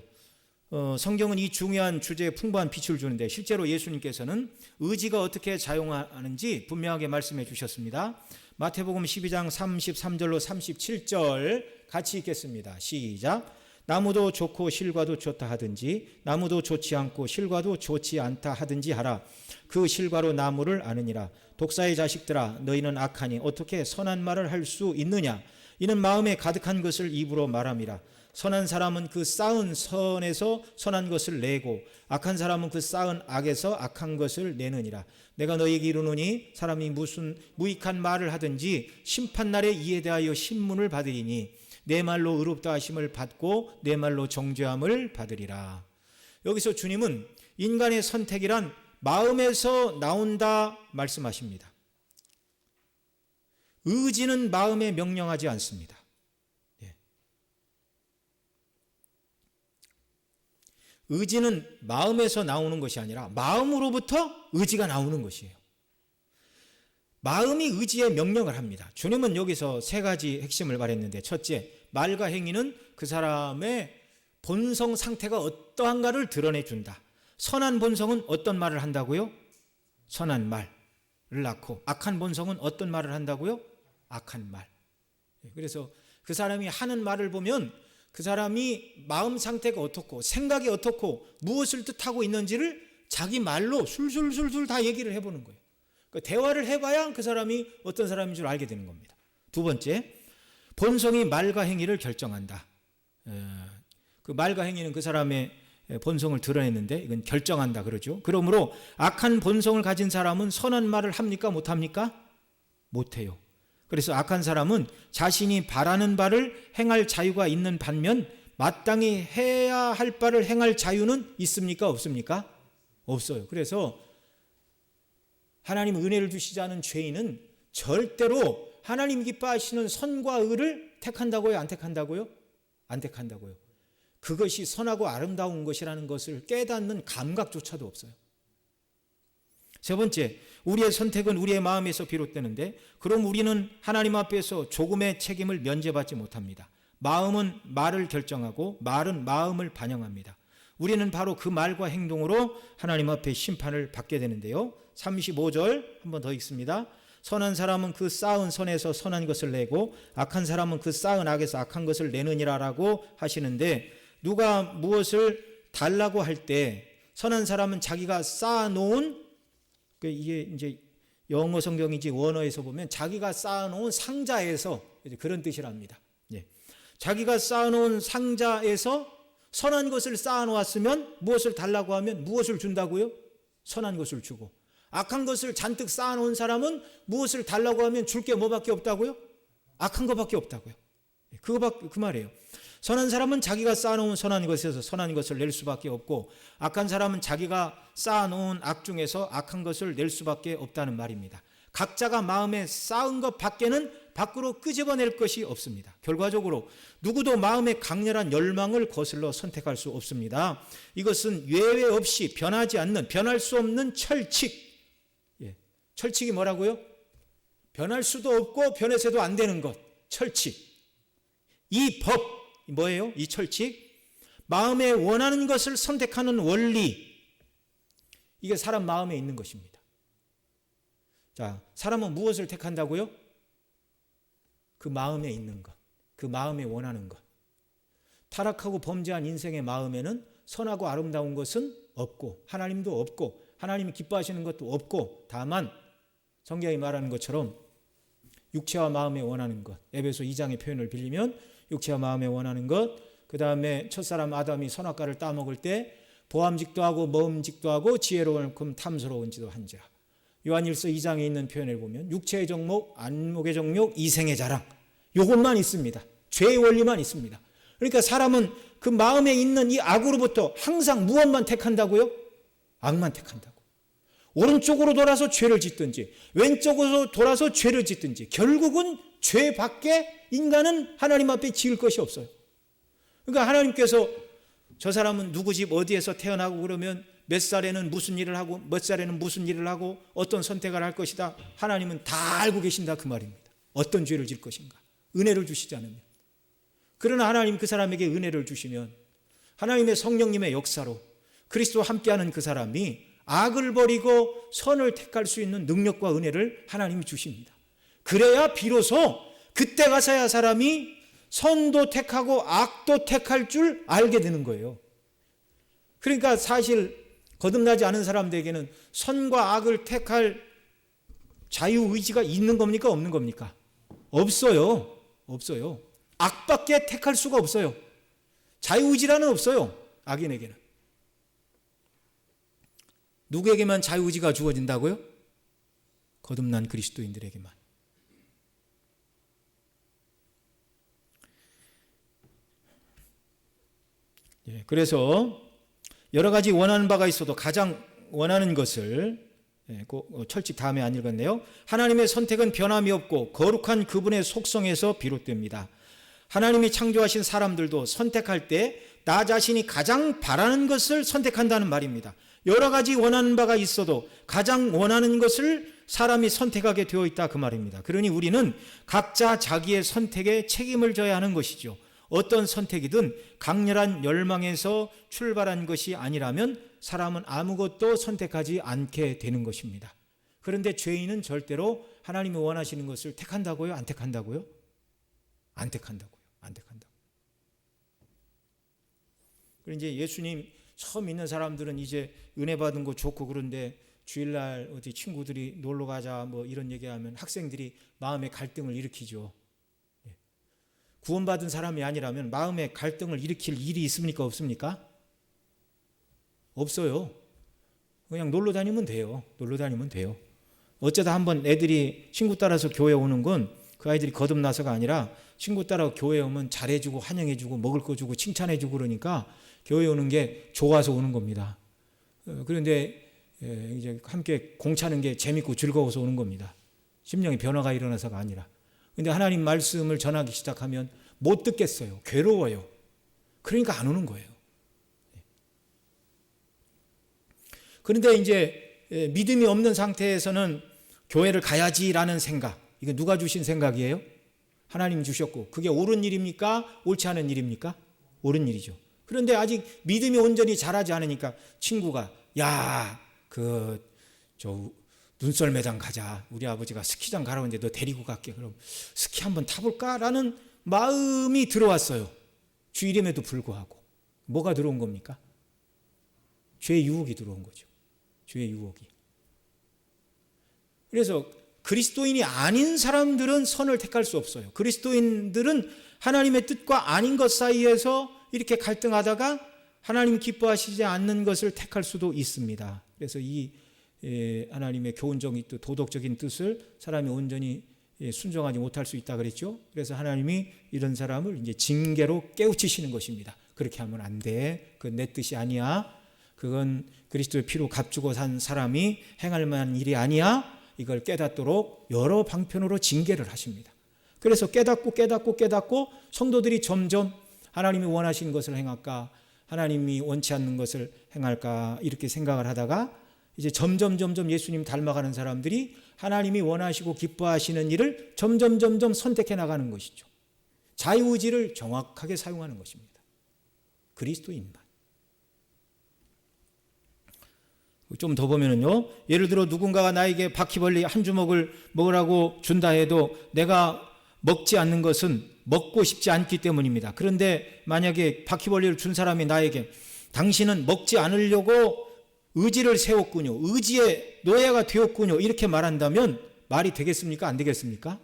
성경은 이 중요한 주제에 풍부한 빛을 주는데 실제로 예수님께서는 의지가 어떻게 작용하는지 분명하게 말씀해 주셨습니다. 마태복음 12장 33절로 37절 같이 읽겠습니다. 시작. 나무도 좋고 실과도 좋다 하든지 나무도 좋지 않고 실과도 좋지 않다 하든지 하라. 그 실과로 나무를 아느니라. 독사의 자식들아, 너희는 악하니 어떻게 선한 말을 할 수 있느냐. 이는 마음에 가득한 것을 입으로 말함이라. 선한 사람은 그 쌓은 선에서 선한 것을 내고 악한 사람은 그 쌓은 악에서 악한 것을 내느니라. 내가 너희에게 이르노니 사람이 무슨 무익한 말을 하든지 심판날에 이에 대하여 신문을 받으리니 내 말로 의롭다 하심을 받고 내 말로 정죄함을 받으리라. 여기서 주님은 인간의 선택이란 마음에서 나온다 말씀하십니다. 의지는 마음에 명령하지 않습니다. 의지는 마음에서 나오는 것이 아니라 마음으로부터 의지가 나오는 것이에요. 마음이 의지에 명령을 합니다. 주님은 여기서 세 가지 핵심을 말했는데, 첫째, 말과 행위는 그 사람의 본성 상태가 어떠한가를 드러내준다. 선한 본성은 어떤 말을 한다고요? 선한 말을 낳고, 악한 본성은 어떤 말을 한다고요? 악한 말. 그래서 그 사람이 하는 말을 보면 그 사람이 마음 상태가 어떻고 생각이 어떻고 무엇을 뜻하고 있는지를 자기 말로 술술술술 다 얘기를 해보는 거예요. 그러니까 대화를 해봐야 그 사람이 어떤 사람인 줄 알게 되는 겁니다. 두 번째, 본성이 말과 행위를 결정한다. 그 말과 행위는 그 사람의 본성을 드러냈는데 이건 결정한다 그러죠. 그러므로 악한 본성을 가진 사람은 선한 말을 합니까? 못합니까? 못해요. 그래서 악한 사람은 자신이 바라는 바를 행할 자유가 있는 반면 마땅히 해야 할 바를 행할 자유는 있습니까? 없습니까? 없어요. 그래서 하나님 은혜를 주시지 않은 죄인은 절대로 하나님 기뻐하시는 선과 의를 택한다고요? 안 택한다고요? 안 택한다고요. 그것이 선하고 아름다운 것이라는 것을 깨닫는 감각조차도 없어요. 세 번째, 우리의 선택은 우리의 마음에서 비롯되는데, 그럼 우리는 하나님 앞에서 조금의 책임을 면제받지 못합니다. 마음은 말을 결정하고 말은 마음을 반영합니다. 우리는 바로 그 말과 행동으로 하나님 앞에 심판을 받게 되는데요. 35절 한 번 더 읽습니다. 선한 사람은 그 쌓은 선에서 선한 것을 내고 악한 사람은 그 쌓은 악에서 악한 것을 내느니라라고 하시는데, 누가 무엇을 달라고 할 때 선한 사람은 자기가 쌓아놓은, 이게 이제 영어 성경인지 원어에서 보면 자기가 쌓아놓은 상자에서, 그런 뜻이랍니다. 자기가 쌓아놓은 상자에서 선한 것을 쌓아놓았으면 무엇을 달라고 하면 무엇을 준다고요? 선한 것을 주고, 악한 것을 잔뜩 쌓아놓은 사람은 무엇을 달라고 하면 줄 게 뭐밖에 없다고요? 악한 것밖에 없다고요. 그 말이에요. 선한 사람은 자기가 쌓아놓은 선한 것에서 선한 것을 낼 수밖에 없고, 악한 사람은 자기가 쌓아놓은 악 중에서 악한 것을 낼 수밖에 없다는 말입니다. 각자가 마음에 쌓은 것 밖에는 밖으로 끄집어낼 것이 없습니다. 결과적으로 누구도 마음의 강렬한 열망을 거슬러 선택할 수 없습니다. 이것은 예외 없이 변하지 않는, 변할 수 없는 철칙. 철칙이 뭐라고요? 변할 수도 없고 변해서도 안 되는 것. 철칙. 이 법, 뭐예요? 이 철칙? 마음에 원하는 것을 선택하는 원리. 이게 사람 마음에 있는 것입니다. 자, 사람은 무엇을 택한다고요? 그 마음에 있는 것, 그 마음에 원하는 것. 타락하고 범죄한 인생의 마음에는 선하고 아름다운 것은 없고, 하나님도 없고, 하나님이 기뻐하시는 것도 없고, 다만 성경이 말하는 것처럼 육체와 마음에 원하는 것, 에베소 2장의 표현을 빌리면 육체와 마음에 원하는 것, 그 다음에 첫사람 아담이 선악과를 따먹을 때 보암직도 하고 먹음직도 하고 지혜로운 금 탐스러운지도 한지라. 요한일서 2장에 있는 표현을 보면 육체의 정욕, 안목의 정욕, 이생의 자랑, 이것만 있습니다. 죄의 원리만 있습니다. 그러니까 사람은 그 마음에 있는 이 악으로부터 항상 무엇만 택한다고요? 악만 택한다고. 오른쪽으로 돌아서 죄를 짓든지 왼쪽으로 돌아서 죄를 짓든지 결국은 죄밖에 인간은 하나님 앞에 지을 것이 없어요. 그러니까 하나님께서 저 사람은 누구 집 어디에서 태어나고 그러면 몇 살에는 무슨 일을 하고 몇 살에는 무슨 일을 하고 어떤 선택을 할 것이다. 하나님은 다 알고 계신다 그 말입니다. 어떤 죄를 질 것인가. 은혜를 주시지 않으면. 그러나 하나님 그 사람에게 은혜를 주시면 하나님의 성령님의 역사로 그리스도와 함께하는 그 사람이 악을 버리고 선을 택할 수 있는 능력과 은혜를 하나님이 주십니다. 그래야 비로소 그때 가서야 사람이 선도 택하고 악도 택할 줄 알게 되는 거예요. 그러니까 사실 거듭나지 않은 사람들에게는 선과 악을 택할 자유의지가 있는 겁니까? 없는 겁니까? 없어요. 없어요. 악밖에 택할 수가 없어요. 자유의지라는 없어요. 악인에게는. 누구에게만 자유의지가 주어진다고요? 거듭난 그리스도인들에게만. 그래서 여러 가지 원하는 바가 있어도 가장 원하는 것을, 철칙 다음에 안 읽었네요. 하나님의 선택은 변함이 없고 거룩한 그분의 속성에서 비롯됩니다. 하나님이 창조하신 사람들도 선택할 때 나 자신이 가장 바라는 것을 선택한다는 말입니다. 여러 가지 원하는 바가 있어도 가장 원하는 것을 사람이 선택하게 되어 있다 그 말입니다. 그러니 우리는 각자 자기의 선택에 책임을 져야 하는 것이죠. 어떤 선택이든 강렬한 열망에서 출발한 것이 아니라면 사람은 아무것도 선택하지 않게 되는 것입니다. 그런데 죄인은 절대로 하나님이 원하시는 것을 택한다고요? 안 택한다고요? 안 택한다고요. 안 택한다고요. 그리고 이제 예수님 처음 믿는 사람들은 이제 은혜 받은 거 좋고 그런데 주일날 어디 친구들이 놀러 가자 뭐 이런 얘기하면 학생들이 마음의 갈등을 일으키죠. 구원받은 사람이 아니라면 마음의 갈등을 일으킬 일이 있습니까? 없습니까? 없어요. 그냥 놀러 다니면 돼요. 놀러 다니면 돼요. 어쩌다 한번 애들이 친구 따라서 교회 오는 건 그 아이들이 거듭나서가 아니라 친구 따라 교회 오면 잘해주고 환영해주고 먹을 거 주고 칭찬해주고 그러니까 교회 오는 게 좋아서 오는 겁니다. 그런데 이제 함께 공차는 게 재밌고 즐거워서 오는 겁니다. 심령의 변화가 일어나서가 아니라. 그런데 하나님 말씀을 전하기 시작하면 못 듣겠어요. 괴로워요. 그러니까 안 오는 거예요. 그런데 이제 믿음이 없는 상태에서는 교회를 가야지라는 생각, 이거 누가 주신 생각이에요? 하나님 주셨고, 그게 옳은 일입니까? 옳지 않은 일입니까? 옳은 일이죠. 그런데 아직 믿음이 온전히 자라지 않으니까 친구가 눈썰매장 가자. 우리 아버지가 스키장 가라고 했는데 너 데리고 갈게. 그럼 스키 한번 타볼까라는 마음이 들어왔어요. 주일임에도 불구하고. 뭐가 들어온 겁니까? 죄의 유혹이 들어온 거죠. 죄의 유혹이. 그래서 그리스도인이 아닌 사람들은 선을 택할 수 없어요. 그리스도인들은 하나님의 뜻과 아닌 것 사이에서 이렇게 갈등하다가 하나님 기뻐하시지 않는 것을 택할 수도 있습니다. 그래서 이 하나님의 교훈적인 뜻, 도덕적인 뜻을 사람이 온전히 순종하지 못할 수 있다 그랬죠. 그래서 하나님이 이런 사람을 이제 징계로 깨우치시는 것입니다. 그렇게 하면 안 돼. 그건 내 뜻이 아니야. 그건 그리스도의 피로 값주고 산 사람이 행할 만한 일이 아니야. 이걸 깨닫도록 여러 방편으로 징계를 하십니다. 그래서 깨닫고 성도들이 점점 하나님이 원하시는 것을 행할까, 하나님이 원치 않는 것을 행할까 이렇게 생각을 하다가 이제 점점 예수님 닮아가는 사람들이 하나님이 원하시고 기뻐하시는 일을 점점 선택해 나가는 것이죠. 자유의지를 정확하게 사용하는 것입니다. 그리스도인만. 좀 더 보면은요, 예를 들어 누군가가 나에게 바퀴벌레 한 주먹을 먹으라고 준다 해도 내가 먹지 않는 것은 먹고 싶지 않기 때문입니다. 그런데 만약에 바퀴벌레를 준 사람이 나에게 당신은 먹지 않으려고 의지를 세웠군요. 의지의 노예가 되었군요. 이렇게 말한다면 말이 되겠습니까? 안 되겠습니까?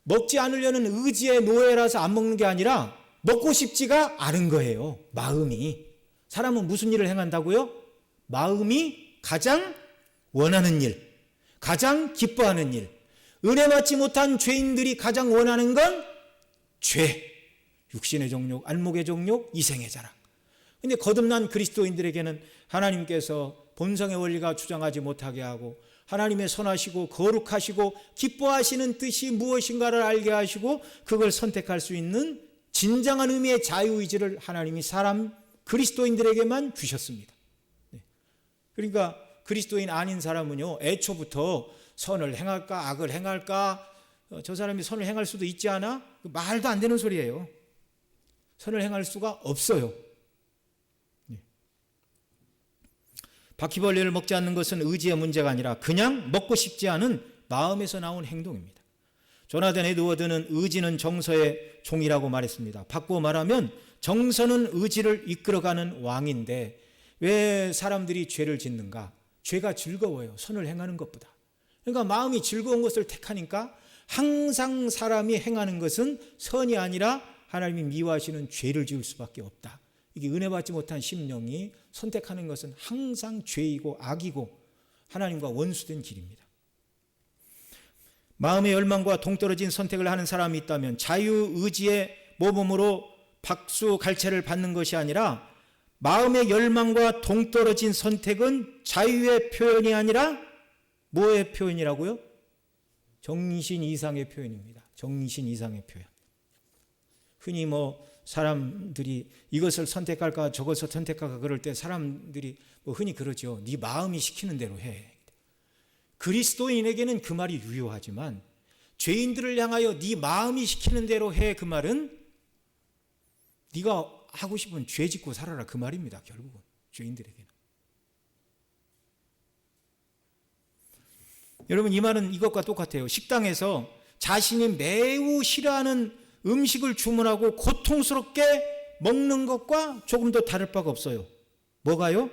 먹지 않으려는 의지의 노예라서 안 먹는 게 아니라 먹고 싶지가 않은 거예요. 마음이. 사람은 무슨 일을 행한다고요? 마음이 가장 원하는 일, 가장 기뻐하는 일. 은혜 받지 못한 죄인들이 가장 원하는 건 죄, 육신의 정욕, 안목의 정욕, 이생의 자랑. 그런데 거듭난 그리스도인들에게는 하나님께서 본성의 원리가 주장하지 못하게 하고 하나님의 선하시고 거룩하시고 기뻐하시는 뜻이 무엇인가를 알게 하시고 그걸 선택할 수 있는 진정한 의미의 자유의지를 하나님이 사람 그리스도인들에게만 주셨습니다. 그러니까 그리스도인 아닌 사람은요, 애초부터 선을 행할까 악을 행할까, 저 사람이 선을 행할 수도 있지 않아? 말도 안 되는 소리예요. 선을 행할 수가 없어요. 바퀴벌레를 먹지 않는 것은 의지의 문제가 아니라 그냥 먹고 싶지 않은 마음에서 나온 행동입니다. 조나단 에드워드는 의지는 정서의 종이라고 말했습니다. 바꾸어 말하면 정서는 의지를 이끌어가는 왕인데 왜 사람들이 죄를 짓는가? 죄가 즐거워요. 선을 행하는 것보다. 그러니까 마음이 즐거운 것을 택하니까 항상 사람이 행하는 것은 선이 아니라 하나님이 미워하시는 죄를 지을 수밖에 없다. 이게 은혜 받지 못한 심령이 선택하는 것은 항상 죄이고 악이고 하나님과 원수된 길입니다. 마음의 열망과 동떨어진 선택을 하는 사람이 있다면 자유의지의 모범으로 박수갈채를 받는 것이 아니라 마음의 열망과 동떨어진 선택은 자유의 표현이 아니라 뭐의 표현이라고요? 정신 이상의 표현입니다. 정신 이상의 표현. 흔히 사람들이 이것을 선택할까 저것을 선택할까 그럴 때 사람들이 흔히 그러죠. 네 마음이 시키는 대로 해. 그리스도인에게는 그 말이 유효하지만 죄인들을 향하여 네 마음이 시키는 대로 해, 그 말은 네가 하고 싶은 죄 짓고 살아라, 그 말입니다. 결국은 죄인들에게는. 여러분, 이 말은 이것과 똑같아요. 식당에서 자신이 매우 싫어하는 음식을 주문하고 고통스럽게 먹는 것과 조금 더 다를 바가 없어요. 뭐가요?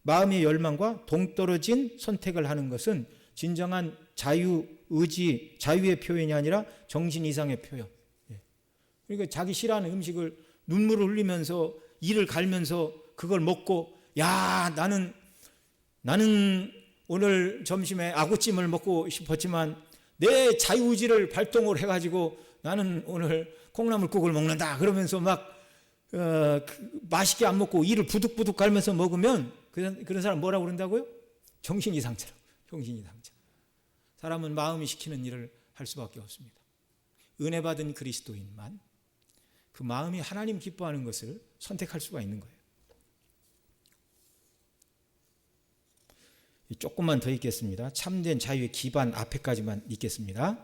마음의 열망과 동떨어진 선택을 하는 것은 진정한 자유의지, 자유의 표현이 아니라 정신 이상의 표현. 그러니까 자기 싫어하는 음식을 눈물을 흘리면서 이를 갈면서 그걸 먹고, 야, 나는 오늘 점심에 아구찜을 먹고 싶었지만 내 자유의지를 발동을 해가지고 나는 오늘 콩나물국을 먹는다 그러면서 막 맛있게 안 먹고 이를 부득부득 갈면서 먹으면 그런 사람 뭐라고 그런다고요? 정신이상처럼. 정신이상처. 사람은 마음이 시키는 일을 할 수밖에 없습니다. 은혜 받은 그리스도인만 그 마음이 하나님 기뻐하는 것을 선택할 수가 있는 거예요. 조금만 더 읽겠습니다. 참된 자유의 기반 앞에까지만 읽겠습니다.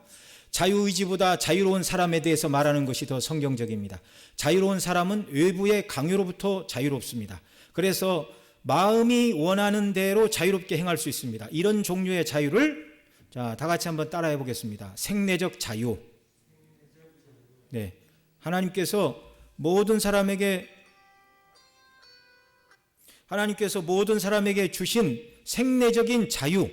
자유의지보다 자유로운 사람에 대해서 말하는 것이 더 성경적입니다. 자유로운 사람은 외부의 강요로부터 자유롭습니다. 그래서 마음이 원하는 대로 자유롭게 행할 수 있습니다. 이런 종류의 자유를 다 같이 한번 따라해 보겠습니다. 생내적 자유. 네, 하나님께서 모든 사람에게 주신 생내적인 자유,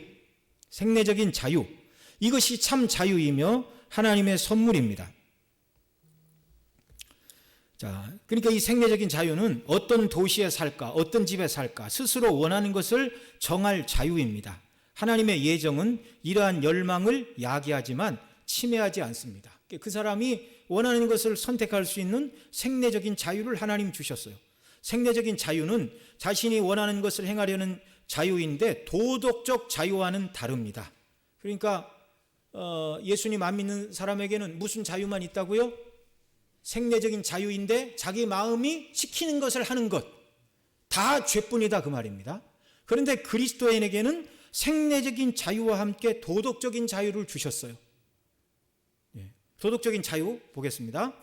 이것이 참 자유이며 하나님의 선물입니다. 자, 그러니까 이 생내적인 자유는 어떤 도시에 살까, 어떤 집에 살까, 스스로 원하는 것을 정할 자유입니다. 하나님의 예정은 이러한 열망을 야기하지만 침해하지 않습니다. 그 사람이 원하는 것을 선택할 수 있는 생내적인 자유를 하나님 주셨어요. 생내적인 자유는 자신이 원하는 것을 행하려는 자유인데 도덕적 자유와는 다릅니다. 그러니까 예수님 안 믿는 사람에게는 무슨 자유만 있다고요? 생내적인 자유인데 자기 마음이 시키는 것을 하는 것, 다 죄뿐이다 그 말입니다. 그런데 그리스도인에게는 생내적인 자유와 함께 도덕적인 자유를 주셨어요. 도덕적인 자유 보겠습니다.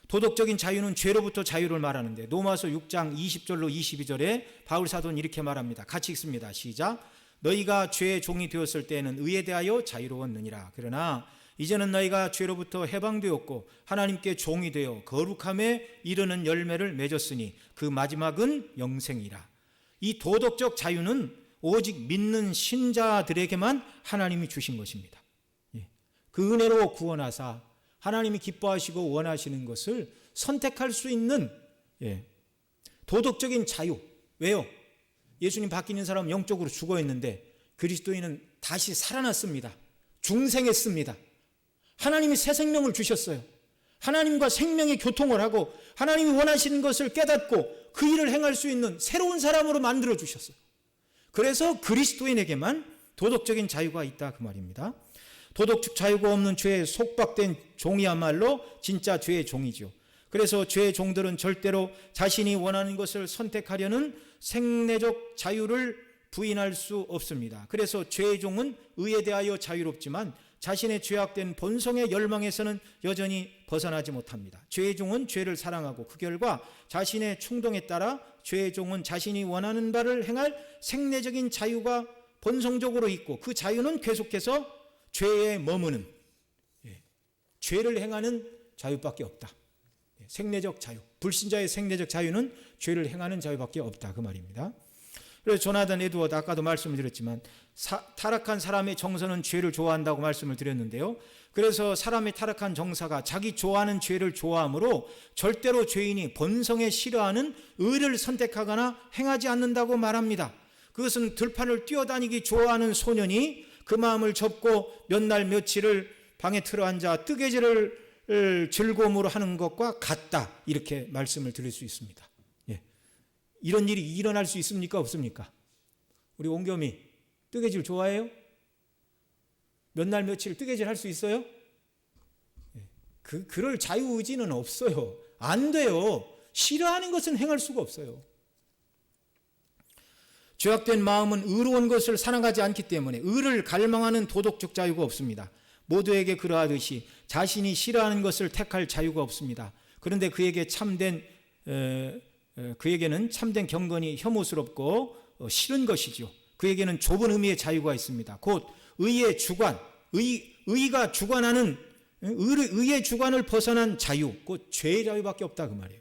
도덕적인 자유는 죄로부터 자유를 말하는데 로마서 6장 20절로 22절에 바울 사도는 이렇게 말합니다. 같이 읽습니다. 시작. 너희가 죄의 종이 되었을 때에는 의에 대하여 자유로웠느니라. 그러나 이제는 너희가 죄로부터 해방되었고 하나님께 종이 되어 거룩함에 이르는 열매를 맺었으니 그 마지막은 영생이라. 이 도덕적 자유는 오직 믿는 신자들에게만 하나님이 주신 것입니다. 그 은혜로 구원하사 하나님이 기뻐하시고 원하시는 것을 선택할 수 있는 도덕적인 자유. 왜요? 예수님 바뀌는 사람은 영적으로 죽어 있는데 그리스도인은 다시 살아났습니다. 중생했습니다. 하나님이 새 생명을 주셨어요. 하나님과 생명의 교통을 하고 하나님이 원하시는 것을 깨닫고 그 일을 행할 수 있는 새로운 사람으로 만들어 주셨어요. 그래서 그리스도인에게만 도덕적인 자유가 있다 그 말입니다. 도덕적 자유가 없는 죄에 속박된 종이야말로 진짜 죄의 종이죠. 그래서 죄의 종들은 절대로 자신이 원하는 것을 선택하려는 생내적 자유를 부인할 수 없습니다. 그래서 죄의 종은 의에 대하여 자유롭지만 자신의 죄악된 본성의 열망에서는 여전히 벗어나지 못합니다. 죄의 종은 죄를 사랑하고 그 결과 자신의 충동에 따라 죄의 종은 자신이 원하는 바를 행할 생내적인 자유가 본성적으로 있고 그 자유는 계속해서 죄에 머무는 죄를 행하는 자유밖에 없다. 생내적 자유, 불신자의 생내적 자유는 죄를 행하는 자유밖에 없다 그 말입니다. 그래서 조나단 에드워드 아까도 말씀을 드렸지만 타락한 사람의 정서는 죄를 좋아한다고 말씀을 드렸는데요. 그래서 사람의 타락한 정서가 자기 좋아하는 죄를 좋아하므로 절대로 죄인이 본성에 싫어하는 의를 선택하거나 행하지 않는다고 말합니다. 그것은 들판을 뛰어다니기 좋아하는 소년이 그 마음을 접고 몇 날 며칠을 방에 틀어앉아 뜨개질을 즐거움으로 하는 것과 같다 이렇게 말씀을 드릴 수 있습니다. 이런 일이 일어날 수 있습니까? 없습니까? 우리 옹겸이 뜨개질 좋아해요? 몇 날 며칠 뜨개질 할 수 있어요? 그럴 자유의지는 없어요. 안 돼요. 싫어하는 것은 행할 수가 없어요. 죄악된 마음은 의로운 것을 사랑하지 않기 때문에 의를 갈망하는 도덕적 자유가 없습니다. 모두에게 그러하듯이 자신이 싫어하는 것을 택할 자유가 없습니다. 그런데 그에게는 참된 경건이 혐오스럽고 싫은 것이죠. 그에게는 좁은 의미의 자유가 있습니다. 곧 의의 주관, 의가 주관하는 의의 주관을 벗어난 자유, 곧 죄의 자유밖에 없다 그 말이에요.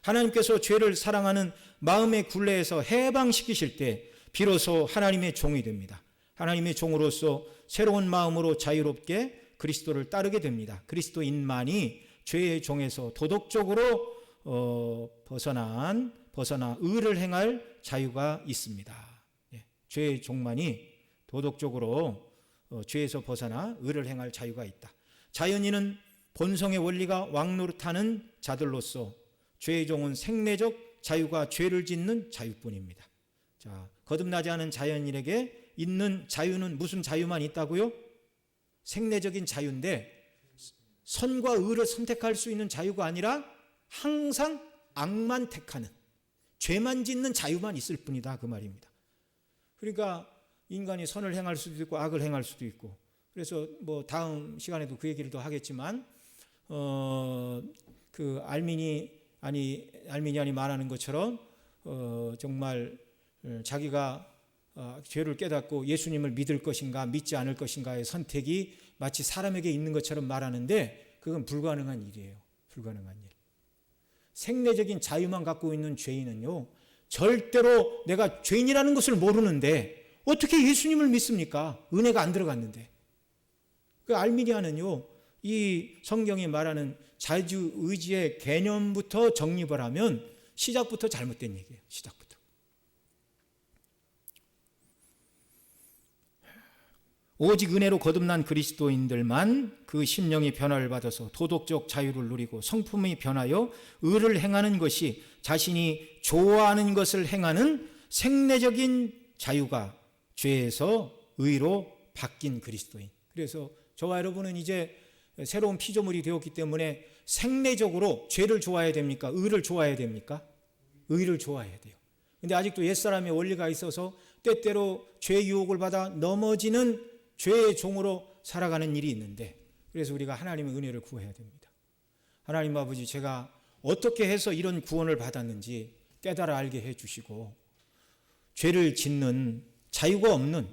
하나님께서 죄를 사랑하는 마음의 굴레에서 해방시키실 때 비로소 하나님의 종이 됩니다. 하나님의 종으로서 새로운 마음으로 자유롭게 그리스도를 따르게 됩니다. 그리스도인만이 죄의 종에서 도덕적으로 벗어나 의를 행할 자유가 있습니다. 죄의 종만이 도덕적으로 죄에서 벗어나 의를 행할 자유가 있다. 자연인은 본성의 원리가 왕노릇하는 자들로서 죄의 종은 생내적 자유가 죄를 짓는 자유뿐입니다. 자, 거듭나지 않은 자연인에게 있는 자유는 무슨 자유만 있다고요? 생내적인 자유인데 선과 의를 선택할 수 있는 자유가 아니라 항상 악만 택하는, 죄만 짓는 자유만 있을 뿐이다 그 말입니다. 그러니까 인간이 선을 행할 수도 있고 악을 행할 수도 있고, 그래서 뭐 다음 시간에도 그 얘기를 더 하겠지만 그 알미니안이 말하는 것처럼 정말 자기가 죄를 깨닫고 예수님을 믿을 것인가 믿지 않을 것인가의 선택이 마치 사람에게 있는 것처럼 말하는데 그건 불가능한 일이에요. 불가능한 일. 생내적인 자유만 갖고 있는 죄인은요, 절대로 내가 죄인이라는 것을 모르는데 어떻게 예수님을 믿습니까? 은혜가 안 들어갔는데. 그 알미니아는요, 이 성경이 말하는 자유의지의 개념부터 정립을 하면 시작부터 잘못된 얘기예요. 시작부터. 오직 은혜로 거듭난 그리스도인들만 그 심령이 변화를 받아서 도덕적 자유를 누리고 성품이 변하여 의를 행하는 것이 자신이 좋아하는 것을 행하는 생내적인 자유가 죄에서 의로 바뀐 그리스도인. 그래서 저와 여러분은 이제 새로운 피조물이 되었기 때문에 생내적으로 죄를 좋아해야 됩니까? 의를 좋아해야 됩니까? 의를 좋아해야 돼요. 근데 아직도 옛사람의 원리가 있어서 때때로 죄 유혹을 받아 넘어지는 죄의 종으로 살아가는 일이 있는데, 그래서 우리가 하나님의 은혜를 구해야 됩니다. 하나님 아버지, 제가 어떻게 해서 이런 구원을 받았는지 깨달아 알게 해주시고, 죄를 짓는 자유가 없는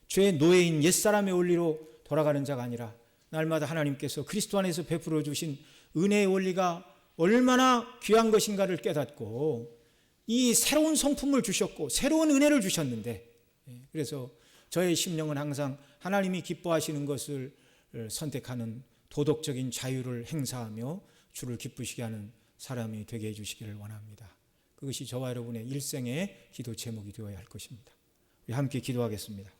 죄의 노예인 옛사람의 원리로 돌아가는 자가 아니라 날마다 하나님께서 그리스도 안에서 베풀어 주신 은혜의 원리가 얼마나 귀한 것인가를 깨닫고 이 새로운 성품을 주셨고 새로운 은혜를 주셨는데, 그래서 저의 심령은 항상 하나님이 기뻐하시는 것을 선택하는 도덕적인 자유를 행사하며 주를 기쁘시게 하는 사람이 되게 해주시기를 원합니다. 그것이 저와 여러분의 일생의 기도 제목이 되어야 할 것입니다. 우리 함께 기도하겠습니다.